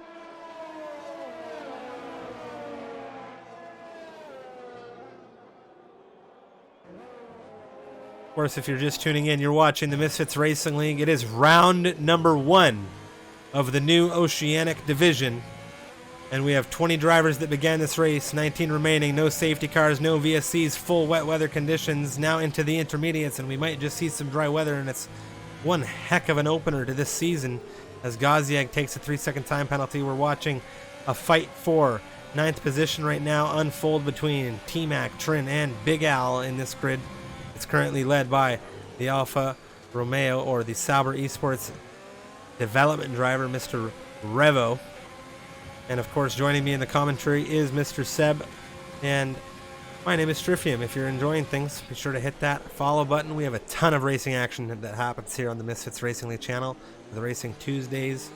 Speaker 1: Of course, if you're just tuning in, you're watching the Misfits Racing League. It is round number 1 of the new Oceanic Division. And we have 20 drivers that began this race, 19 remaining, no safety cars, no VSCs, full wet weather conditions, now into the intermediates, and we might just see some dry weather, and it's one heck of an opener to this season as Gaziag takes a 3-second time penalty. We're watching a fight for 9th position right now unfold between T-Mac, Trin, and Big Al in this grid. It's currently led by the Alfa Romeo, or the Sauber Esports development driver, Mr. Revo. And of course, joining me in the commentary is Mr. Seb, and my name is Strifium. If you're enjoying things, be sure to hit that follow button. We have a ton of racing action that happens here on the Misfits Racing League channel. The racing Tuesdays,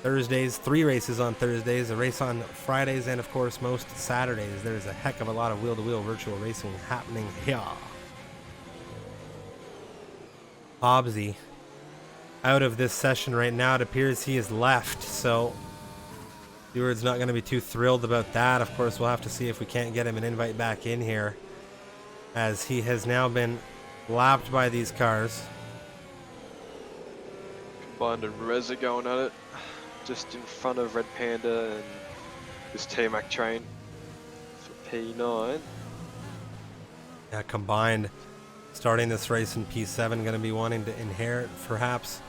Speaker 1: Thursdays, 3 races on Thursdays, a race on Fridays, and of course most Saturdays. There's a heck of a lot of wheel-to-wheel virtual racing happening here. Hobbsy out of this session right now. It appears he is left, so Steward's not going to be too thrilled about that. Of course, we'll have to see if we can't get him an invite back in here, as he has now been lapped by these cars.
Speaker 2: Combined and Rez are going at it, just in front of Red Panda and this T-Mac train for P9.
Speaker 1: Yeah, Combined starting this race in P7, going to be wanting to inherit perhaps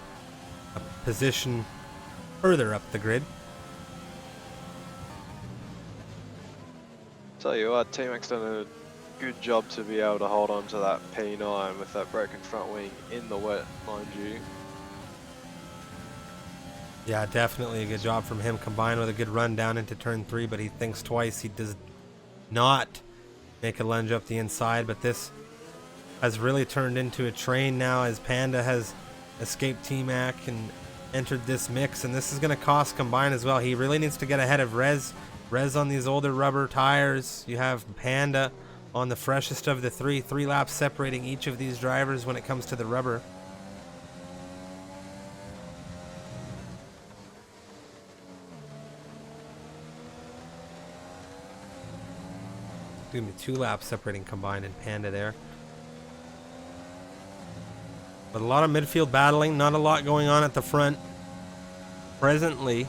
Speaker 1: a position further up the grid.
Speaker 2: Tell you what, T-Mac's done a good job to be able to hold on to that P9 with that broken front wing in the wet, mind you.
Speaker 1: Yeah, definitely a good job from him, combined with a good run down into turn 3, but he thinks twice. He does not make a lunge up the inside, but this has really turned into a train now as Panda has escaped T-Mac and entered this mix, and this is going to cost Combine as well. He really needs to get ahead of Rez on these older rubber tires. You have Panda on the freshest of the 3 laps separating each of these drivers when it comes to the rubber. Excuse me, 2 laps separating Combine and Panda there. But a lot of midfield battling, not a lot going on at the front presently.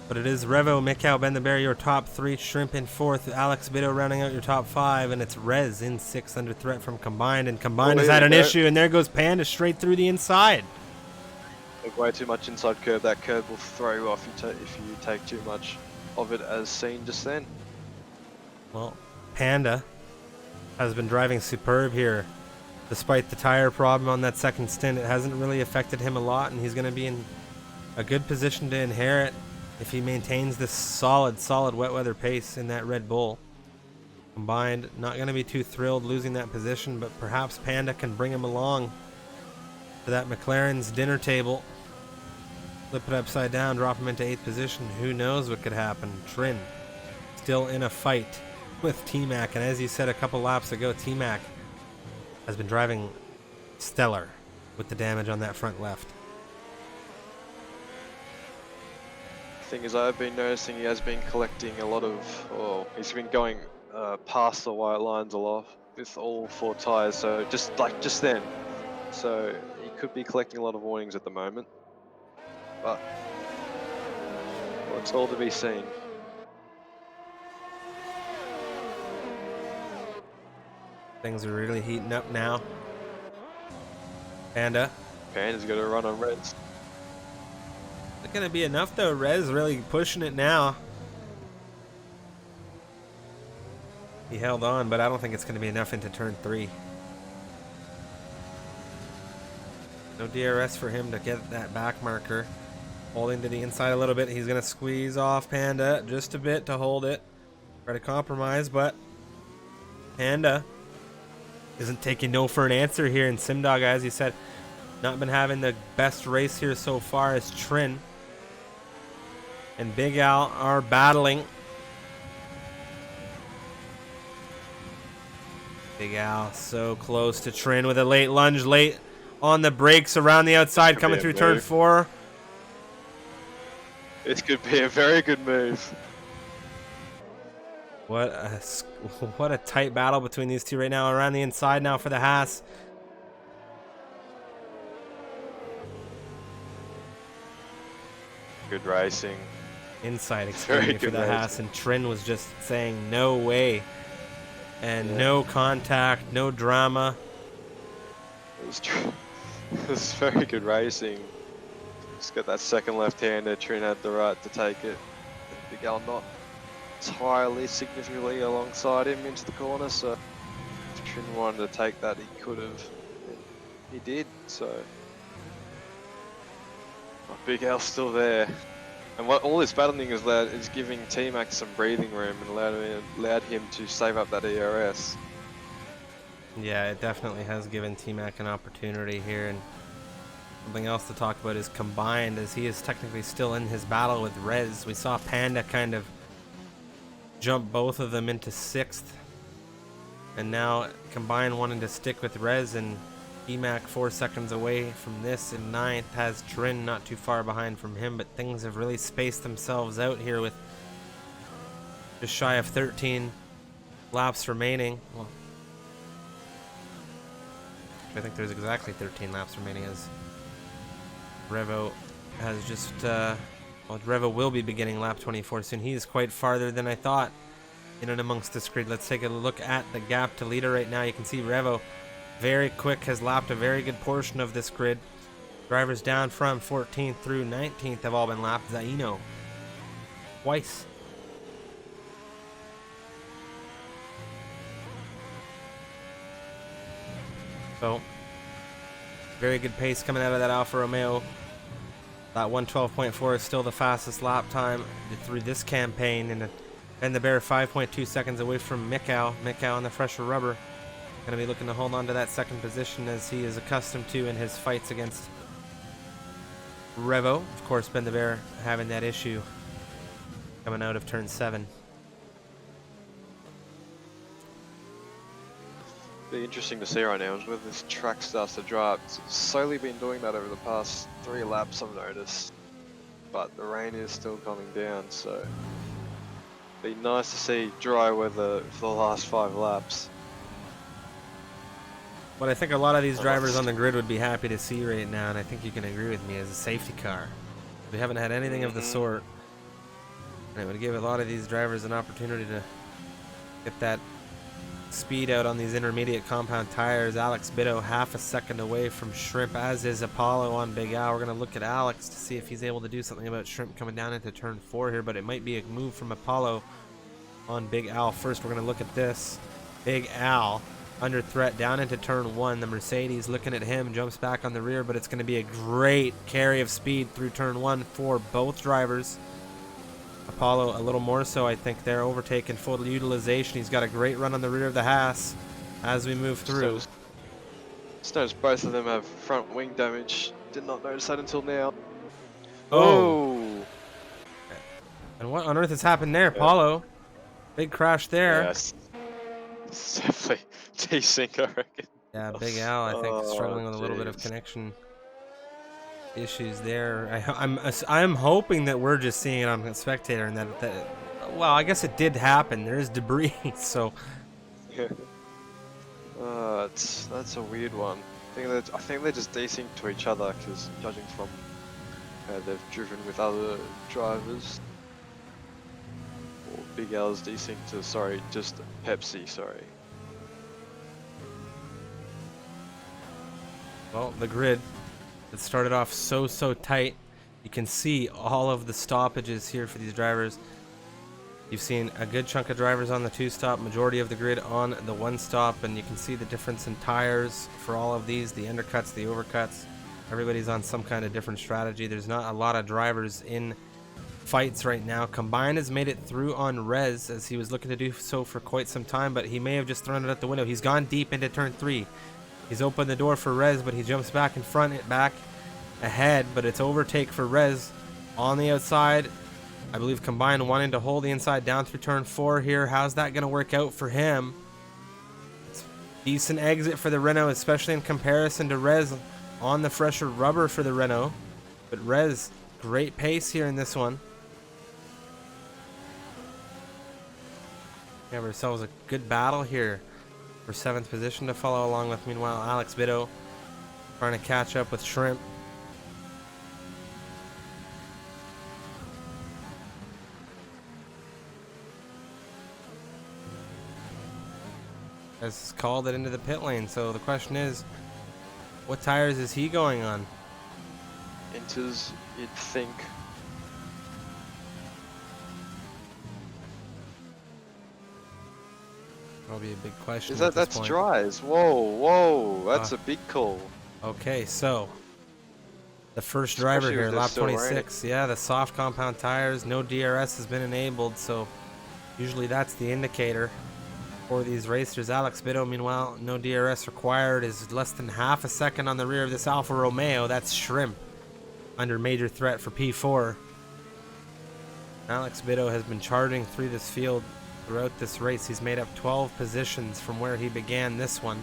Speaker 1: But it is Revo, Mikau, Ben the Bear, your top 3, Shrimp in 4th, Alex Bido rounding out your top 5, and it's Rez in 6th under threat from Combined, and Combined has had an issue, and there goes Panda straight through the inside.
Speaker 2: Took way too much inside curve. That curve will throw you off if you take too much of it, as seen just then.
Speaker 1: Well, Panda has been driving superb here. Despite the tire problem on that second stint, it hasn't really affected him a lot, and he's going to be in a good position to inherit if he maintains this solid wet weather pace in that Red Bull. Combined, not going to be too thrilled losing that position, but perhaps Panda can bring him along to that McLaren's dinner table. Flip it upside down, drop him into 8th position. Who knows what could happen. Trin still in a fight with T-Mac, and as you said a couple laps ago, T-Mac has been driving stellar with the damage on that front left.
Speaker 2: Thing is, I've been noticing he has been collecting a lot of, he's been going past the white lines a lot with all 4 tires, so just then. So he could be collecting a lot of warnings at the moment, but well, it's all to be seen.
Speaker 1: Things are really heating up now. Panda's
Speaker 2: got to run on Reds.
Speaker 1: Not going to be enough though. Rez really pushing it now. He held on, but I don't think it's going to be enough into turn 3. No DRS for him to get that back marker. Holding to the inside a little bit. He's going to squeeze off Panda just a bit to hold it. Try to compromise, but Panda isn't taking no for an answer here. And Simdog, as you said, not been having the best race here so far as Trin and Big Al are battling. Big Al so close to Trin with a late lunge, late on the brakes around the outside, coming through turn 4.
Speaker 2: This could be a very good move.
Speaker 1: What a tight battle between these two right now. Around the inside now for the Haas.
Speaker 2: Good racing.
Speaker 1: inside
Speaker 2: Very
Speaker 1: explaining for
Speaker 2: good
Speaker 1: the
Speaker 2: racing.
Speaker 1: Haas, and Trin was just saying no way, and no contact, no drama.
Speaker 2: It was very good racing. Just got that second left-hander. Trin had the right to take it. Big Al not entirely significantly alongside him into the corner, so if Trin wanted to take that, he could have. He did, so. Big Al's still there. And what all this battling is giving T-Mac some breathing room and allowed him to save up that ERS.
Speaker 1: Yeah, it definitely has given T-Mac an opportunity here. And something else to talk about is Combined, as he is technically still in his battle with Rez. We saw Panda kind of jump both of them into 6th. And now Combined wanting to stick with Rez, and T-Mac 4 seconds away from this in 9th, has Trin not too far behind from him, but things have really spaced themselves out here with just shy of 13 laps remaining. Well, I think there's exactly 13 laps remaining, as Revo has just, well, Revo will be beginning lap 24 soon. He is quite farther than I thought in and amongst this grid. Let's take a look at the gap to leader right now. You can see Revo very quick, has lapped a very good portion of this grid. Drivers down from 14th through 19th have all been lapped. Zaino twice. So very good pace coming out of that Alfa Romeo. That 112.4 is still the fastest lap time through this campaign, and the Bear 5.2 seconds away from Mikau. Mikau on the fresher rubber, going to be looking to hold on to that second position as he is accustomed to in his fights against Revo. Of course, Ben the Bear having that issue coming out of turn 7.
Speaker 2: Be interesting to see right now is whether this track starts to dry up. It's slowly been doing that over the past 3 laps, I've noticed, but the rain is still coming down, so be nice to see dry weather for the last 5 laps.
Speaker 1: What I think a lot of these drivers on the grid would be happy to see right now, and I think you can agree with me, is a safety car. We haven't had anything of the sort, and it would give a lot of these drivers an opportunity to get that speed out on these intermediate compound tires. Alex Bitto half a second away from Shrimp, as is Apollo on Big Al. We're going to look at Alex to see if he's able to do something about Shrimp coming down into turn 4 here, but it might be a move from Apollo on Big Al. First, we're going to look at this. Big Al under threat down into turn 1. The Mercedes looking at him, jumps back on the rear, but it's going to be a great carry of speed through turn 1 for both drivers. Apollo a little more so, I think. They're overtaking full utilization. He's got a great run on the rear of the Haas as we move through.
Speaker 2: Just noticed both of them have front wing damage. Did not notice that until now.
Speaker 1: Oh! And what on earth has happened there, Apollo? Big crash there.
Speaker 2: Yes. It's definitely T-Sync, I reckon.
Speaker 1: Yeah, Big Al, I think, struggling with a little bit of connection issues there. I'm hoping that we're just seeing it on the spectator, and that well, I guess it did happen. There is debris, so.
Speaker 2: Yeah. That's a weird one. I think they're just desynced to each other, because judging from how they've driven with other drivers. Or Big Al's desynced to, just Pepsi, sorry.
Speaker 1: Well, the grid, it started off so tight. You can see all of the stoppages here for these drivers. You've seen a good chunk of drivers on the 2-stop, majority of the grid on the 1-stop, and you can see the difference in tires for all of these, the undercuts, the overcuts. Everybody's on some kind of different strategy. There's not a lot of drivers in fights right now. Combine has made it through on Rez, as he was looking to do so for quite some time, but he may have just thrown it out the window. He's gone deep into turn 3. He's opened the door for Rez, but he jumps back in front, back ahead, but it's overtake for Rez on the outside. I believe Combine wanting to hold the inside down through turn 4 here. How's that going to work out for him? It's decent exit for the Renault, especially in comparison to Rez on the fresher rubber for the Renault. But Rez, great pace here in this one. We have ourselves a good battle here for 7th position to follow along with. Meanwhile, Alex Bitto trying to catch up with Shrimp. has called it into the pit lane. So the question is, what tires is he going on?
Speaker 2: Inters, you'd think.
Speaker 1: That'll be a big question.
Speaker 2: Is
Speaker 1: at this
Speaker 2: that's
Speaker 1: point.
Speaker 2: dries? Whoa, that's a big call.
Speaker 1: Okay, so the first driver
Speaker 2: Especially if
Speaker 1: here,
Speaker 2: they're
Speaker 1: lap
Speaker 2: still
Speaker 1: 26. Yeah, the soft compound tires, no DRS has been enabled, so usually that's the indicator for these racers. Alex Bitto, meanwhile, no DRS required, is less than half a second on the rear of this Alfa Romeo. That's Shrimp under major threat for P4. Alex Bitto has been charging through this field throughout this race. He's made up 12 positions from where he began this one.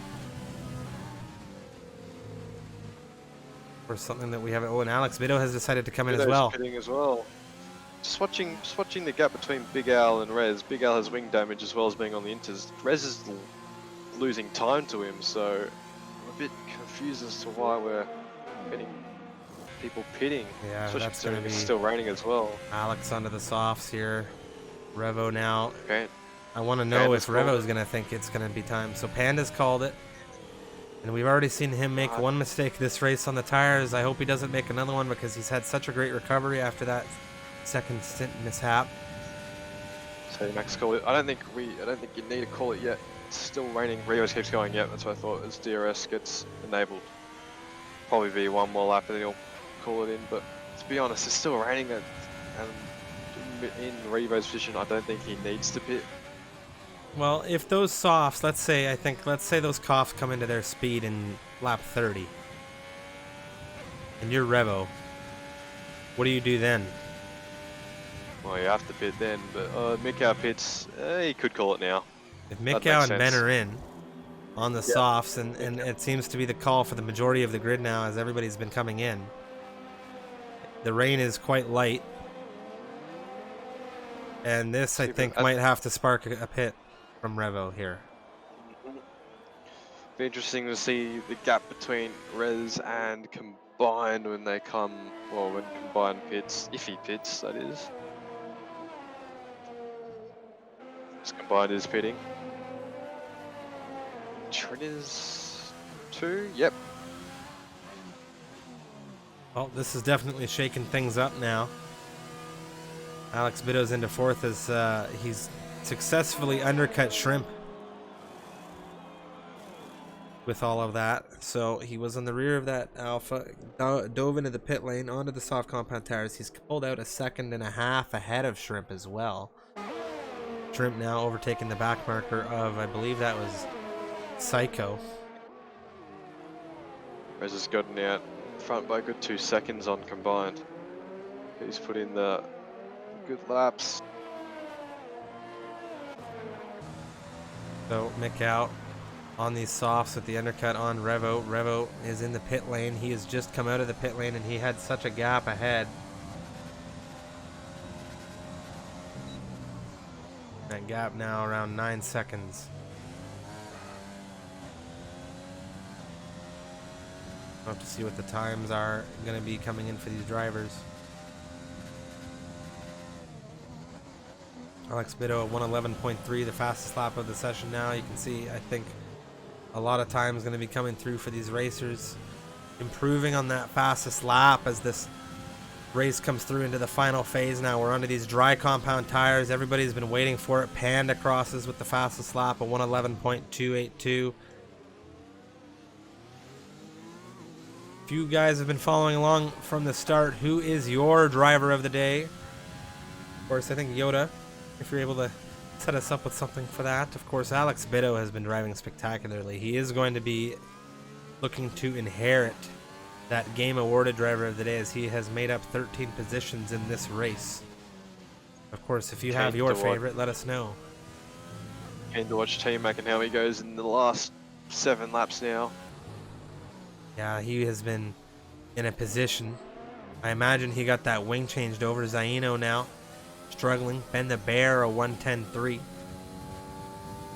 Speaker 1: Or something that we haven't. Oh, and Alex Bitto has decided to come in as well.
Speaker 2: Pitting as well. Just watching the gap between Big Al and Rez. Big Al has wing damage as well as being on the inters. Rez is losing time to him, so I'm a bit confused as to why we're getting people pitting.
Speaker 1: Yeah,
Speaker 2: especially
Speaker 1: that's going to be
Speaker 2: it's still raining as well.
Speaker 1: Alex onto the softs here. Revo now.
Speaker 2: Okay.
Speaker 1: I want to know
Speaker 2: Panda's
Speaker 1: if Revo's going to think it's going to be time. So Panda's called it. And we've already seen him make one mistake this race on the tires. I hope he doesn't make another one because he's had such a great recovery after that second stint mishap.
Speaker 2: So Max called it. I don't think you need to call it yet. It's still raining. Rios keeps going. Yep, that's what I thought. As DRS gets enabled, probably be one more lap and then he'll call it in. But to be honest, it's still raining, and in Revo's position, I don't think he needs to pit.
Speaker 1: Well, if those softs, let's say those coughs come into their speed in lap 30, and you're Revo, what do you do then?
Speaker 2: Well, you have to pit then, but Mikau pits, he could call it now.
Speaker 1: If Mikau and Ben are in on the softs, and it seems to be the call for the majority of the grid now as everybody's been coming in, the rain is quite light, and this, I think, might have to spark a pit from Revo here.
Speaker 2: Be interesting to see the gap between Res and Combined when they come, well, when Combined pits, if he pits, that is. Combined is pitting. Trin is 2, yep.
Speaker 1: Well, this is definitely shaking things up now. Alex Bitto's into 4th as he's successfully undercut Shrimp with all of that. So he was on the rear of that Alpha, dove into the pit lane, onto the soft compound tires. He's pulled out a 1.5 seconds ahead of Shrimp as well. Shrimp now overtaking the back marker of, I believe that was Psycho.
Speaker 2: Rez has gotten out front by a good 2 seconds on Combined. He's put in the good laps.
Speaker 1: So Mick out on these softs with the undercut on Revo. Revo is in the pit lane. He has just come out of the pit lane and he had such a gap ahead. That gap now around 9 seconds. We'll have to see what the times are going to be coming in for these drivers. Alex Bitto at 1:11.3, the fastest lap of the session now. You can see, I think, a lot of time is going to be coming through for these racers. Improving on that fastest lap as this race comes through into the final phase now. We're onto these dry compound tires. Everybody's been waiting for it. Panda crosses with the fastest lap at 1:11.282. If you guys have been following along from the start, who is your driver of the day? Of course, I think Yoda, if you're able to set us up with something for that. Of course, Alex Bitto has been driving spectacularly. He is going to be looking to inherit that game awarded driver of the day as he has made up 13 positions in this race. Of course, if you have your favorite, let us know.
Speaker 2: Keen to watch T-Mac and how he goes in the last 7 laps now.
Speaker 1: Yeah, he has been in a position. I imagine he got that wing changed over. Zaino now struggling. Ben the Bear a 1:10.3.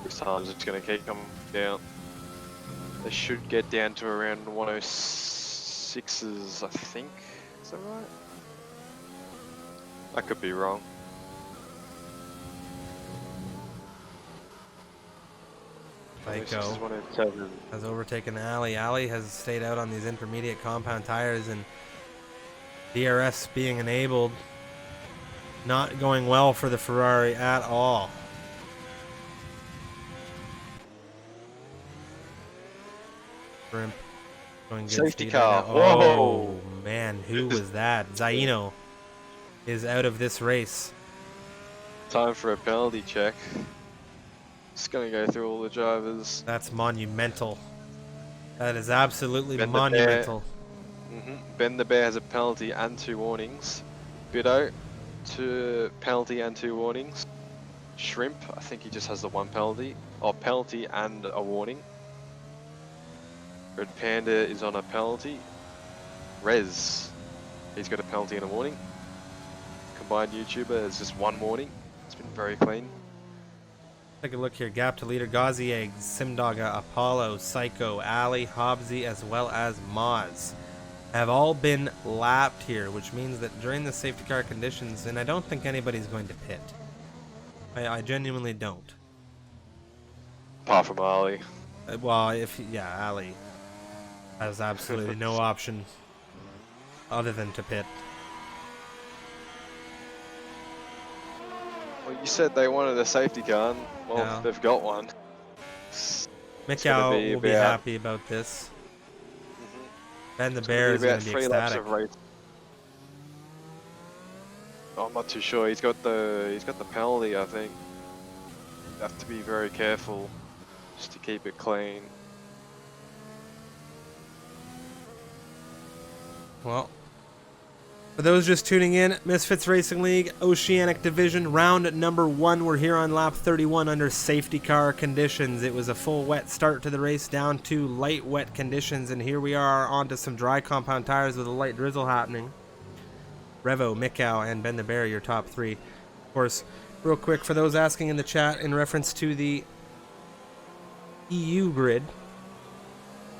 Speaker 2: This time's it's going to keep coming down. They should get down to around 106s, I think. Is that right? I could be wrong.
Speaker 1: Psycho
Speaker 2: 107.
Speaker 1: has overtaken Ali. Ali has stayed out on these intermediate compound tires, and DRS being enabled. Not going well for the Ferrari at all. Shrimp going good
Speaker 2: Safety
Speaker 1: speed
Speaker 2: car.
Speaker 1: right now.
Speaker 2: Whoa.
Speaker 1: Oh man, who was that? Zaino is out of this race.
Speaker 2: Time for a penalty check. Just gonna go through all the drivers.
Speaker 1: That's monumental. That is absolutely
Speaker 2: Ben
Speaker 1: monumental.
Speaker 2: Ben the Bear has a penalty and 2 warnings. Bido, 2 penalty and 2 warnings. Shrimp, I think he just has the 1 penalty. Or penalty and a warning. Red Panda is on a penalty. Rez, he's got a penalty and a warning. Combined YouTuber is just 1 warning. It's been very clean.
Speaker 1: Take a look here. Gap to leader: Gauzy Eggs, Simdogga, Apollo, Psycho, Ali, Hobbsy, as well as Moz have all been lapped here, which means that during the safety car conditions, and I don't think anybody's going to pit. I genuinely don't.
Speaker 2: Apart from Ali.
Speaker 1: Well, Ali has absolutely no option other than to pit.
Speaker 2: Well, you said they wanted a safety car, and, well,
Speaker 1: Yeah.
Speaker 2: they've got one.
Speaker 1: Mikau will be happy about this. Ben the Bear is going to be
Speaker 2: 3 laps
Speaker 1: ecstatic.
Speaker 2: of race. Oh, I'm not too sure. He's got the penalty, I think. You have to be very careful just to keep it clean.
Speaker 1: Well, for those just tuning in, Misfits Racing League Oceanic Division round number 1. We're here on lap 31 under safety car conditions. It was a full wet start to the race down to light wet conditions, and here we are onto some dry compound tires with a light drizzle happening. Revo, Mikau, and Ben the Bear, your top 3. Of course, real quick, for those asking in the chat in reference to the EU grid,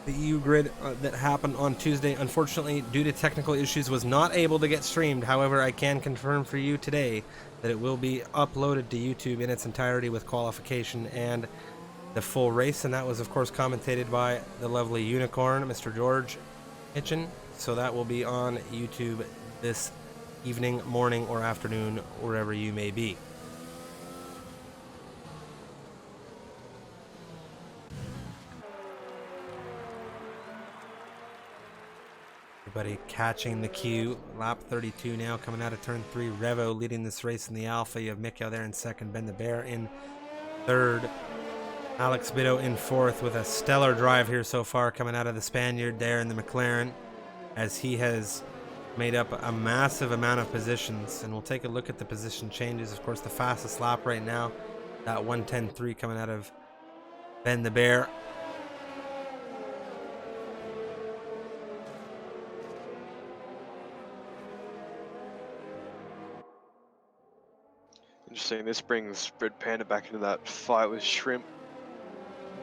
Speaker 1: that happened on Tuesday, unfortunately, due to technical issues, was not able to get streamed. However, I can confirm for you today that it will be uploaded to YouTube in its entirety with qualification and the full race, and that was, of course, commentated by the lovely Unicorn, Mr. George Hitchin. So that will be on YouTube this evening, morning, or afternoon, wherever you may be. Everybody catching the cue. Lap 32 now, coming out of turn 3. Revo leading this race in the Alpha. You have Mikau there in second. Ben the Bear in third. Alex Bido in fourth with a stellar drive here so far, coming out of the Spaniard there in the McLaren, as he has made up a massive amount of positions. And we'll take a look at the position changes. Of course, the fastest lap right now, that 1:10.3 coming out of Ben the Bear.
Speaker 2: Interesting. This brings Red Panda back into that fight with Shrimp.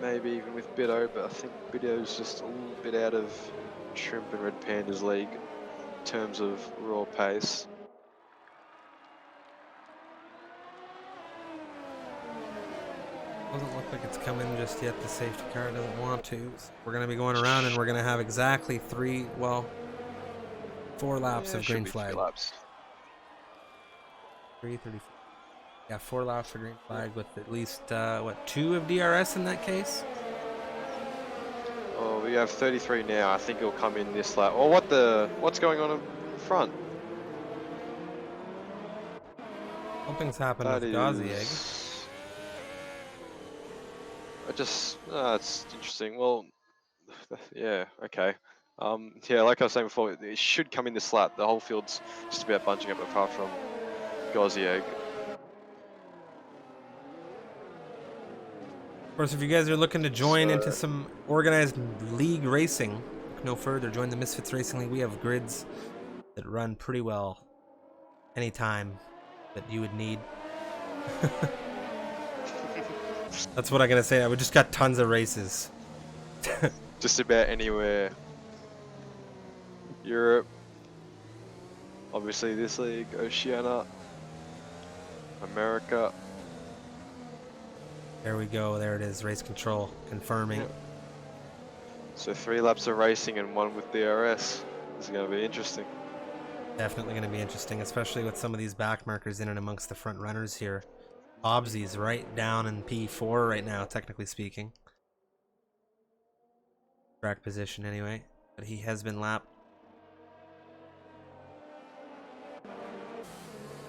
Speaker 2: Maybe even with Bido, but I think Bido's just a little bit out of Shrimp and Red Panda's league in terms of raw pace.
Speaker 1: Doesn't look like it's come in just yet. The safety car doesn't want to. So we're going to be going around, and we're going to have exactly 4 laps of green flag.
Speaker 2: 3 laps.
Speaker 1: 3:34. Yeah, 4 laps of green flag with at least, 2 of DRS in that case?
Speaker 2: Oh, we have 33 now. I think it'll come in this lap. Oh, what's going on in front?
Speaker 1: Something's happened with Gauzy Egg.
Speaker 2: It's interesting. Well, yeah, okay. Yeah, like I was saying before, it should come in this lap. The whole field's just about bunching up apart from Gauzy Egg.
Speaker 1: Of course, if you guys are looking to join into some organized league racing, look no further. Join the Misfits Racing League. We have grids that run pretty well anytime that you would need. That's what I'm going to say. We just got tons of races.
Speaker 2: Just about anywhere. Europe. Obviously this league. Oceania. America.
Speaker 1: There we go. There it is. Race control confirming.
Speaker 2: Yep. So 3 laps of racing and 1 with DRS. This is going to be interesting.
Speaker 1: Definitely going to be interesting, especially with some of these back markers in and amongst the front runners here. Hobbsy's right down in P4 right now, technically speaking. Track position anyway, but he has been lapped.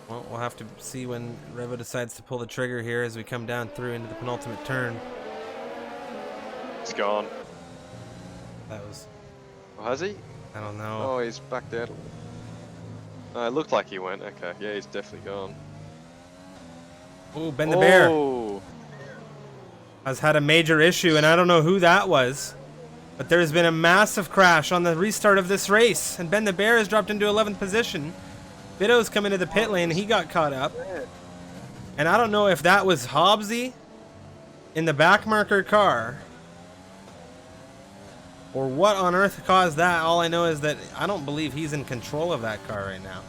Speaker 1: Well, we'll have to see when Revo decides to pull the trigger here as we come down through into the penultimate turn.
Speaker 2: It's gone.
Speaker 1: That was...
Speaker 2: Oh, has he?
Speaker 1: I don't know.
Speaker 2: Oh, he's back there. It looked like he went. Okay, yeah, he's definitely gone.
Speaker 1: Ooh, Ben the Bear
Speaker 2: Oh!
Speaker 1: has had a major issue, and I don't know who that was. But there's been a massive crash on the restart of this race, and Ben the Bear has dropped into 11th position. Bido's come into the pit lane, he got caught up. And I don't know if that was Hobbsy in the back marker car, or what on earth caused that. All I know is that I don't believe he's in control of that car right now.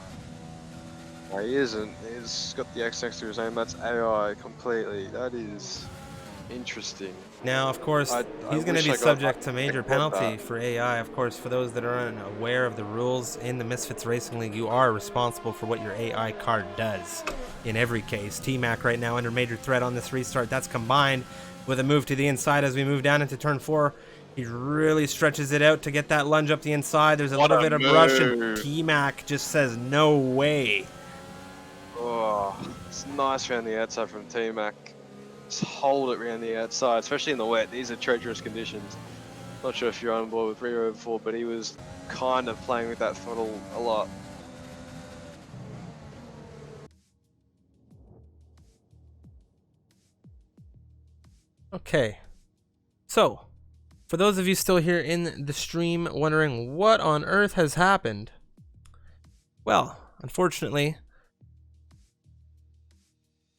Speaker 2: No, he isn't. He's got the X next to his name. That's AI completely. That is interesting.
Speaker 1: Now, of course, he's going to be subject to major penalty for AI. Of course, for those that are unaware of the rules in the Misfits Racing League, you are responsible for what your AI car does in every case. T-Mac right now under major threat on this restart. That's combined with a move to the inside as we move down into turn 4. He really stretches it out to get that lunge up the inside. There's a little bit of brush, and T-Mac just says, no way.
Speaker 2: Oh, it's nice around the outside from T-Mac. Just hold it around the outside, especially in the wet. These are treacherous conditions. Not sure if you're on board with Rio before, but he was kind of playing with that throttle a lot.
Speaker 1: Okay, so for those of you still here in the stream wondering what on earth has happened, well, unfortunately,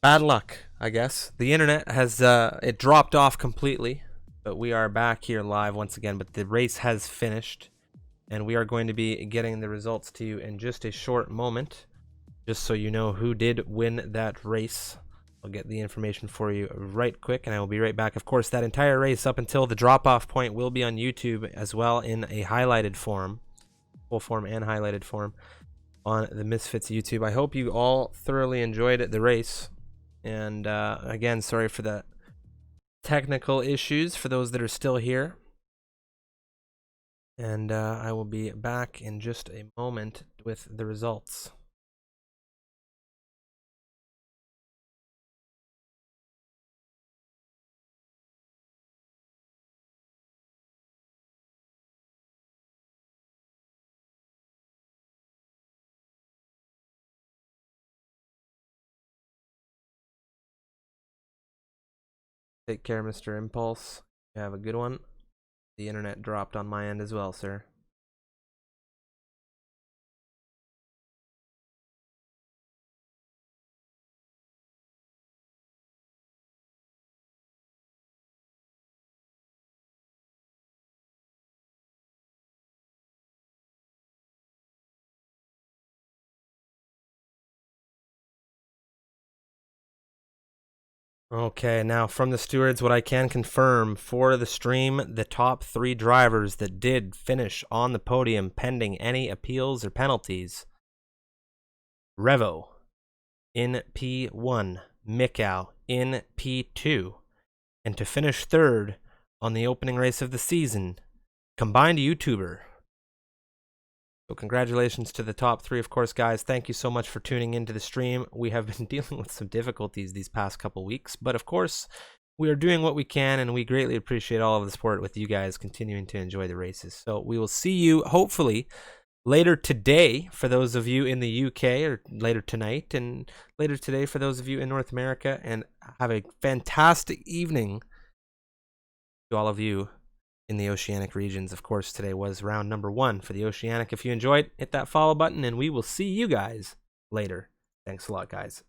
Speaker 1: bad luck, I guess. The internet has it dropped off completely, but we are back here live once again. But the race has finished, and we are going to be getting the results to you in just a short moment, just so you know who did win that race. I'll get the information for you right quick, and I will be right back. Of course, that entire race up until the drop-off point will be on YouTube as well in a highlighted form, full form and highlighted form on the Misfits YouTube. I hope you all thoroughly enjoyed the race. And again, sorry for the technical issues for those that are still here. And I will be back in just a moment with the results. Take care, Mr. Impulse. You have a good one. The internet dropped on my end as well, sir. Okay, now from the stewards, what I can confirm for the stream, the top 3 drivers that did finish on the podium pending any appeals or penalties: Revo in P1, Mikau in P2, and to finish 3rd on the opening race of the season, combined YouTuber. So congratulations to the top 3, of course, guys. Thank you so much for tuning into the stream. We have been dealing with some difficulties these past couple weeks, but of course, we are doing what we can, and we greatly appreciate all of the support with you guys continuing to enjoy the races. So we will see you, hopefully, later today for those of you in the UK, or later tonight, and later today for those of you in North America, and have a fantastic evening to all of you in the Oceanic regions. Of course, today was round number 1 for the Oceanic. If you enjoyed, hit that follow button, and we will see you guys later. Thanks a lot, guys.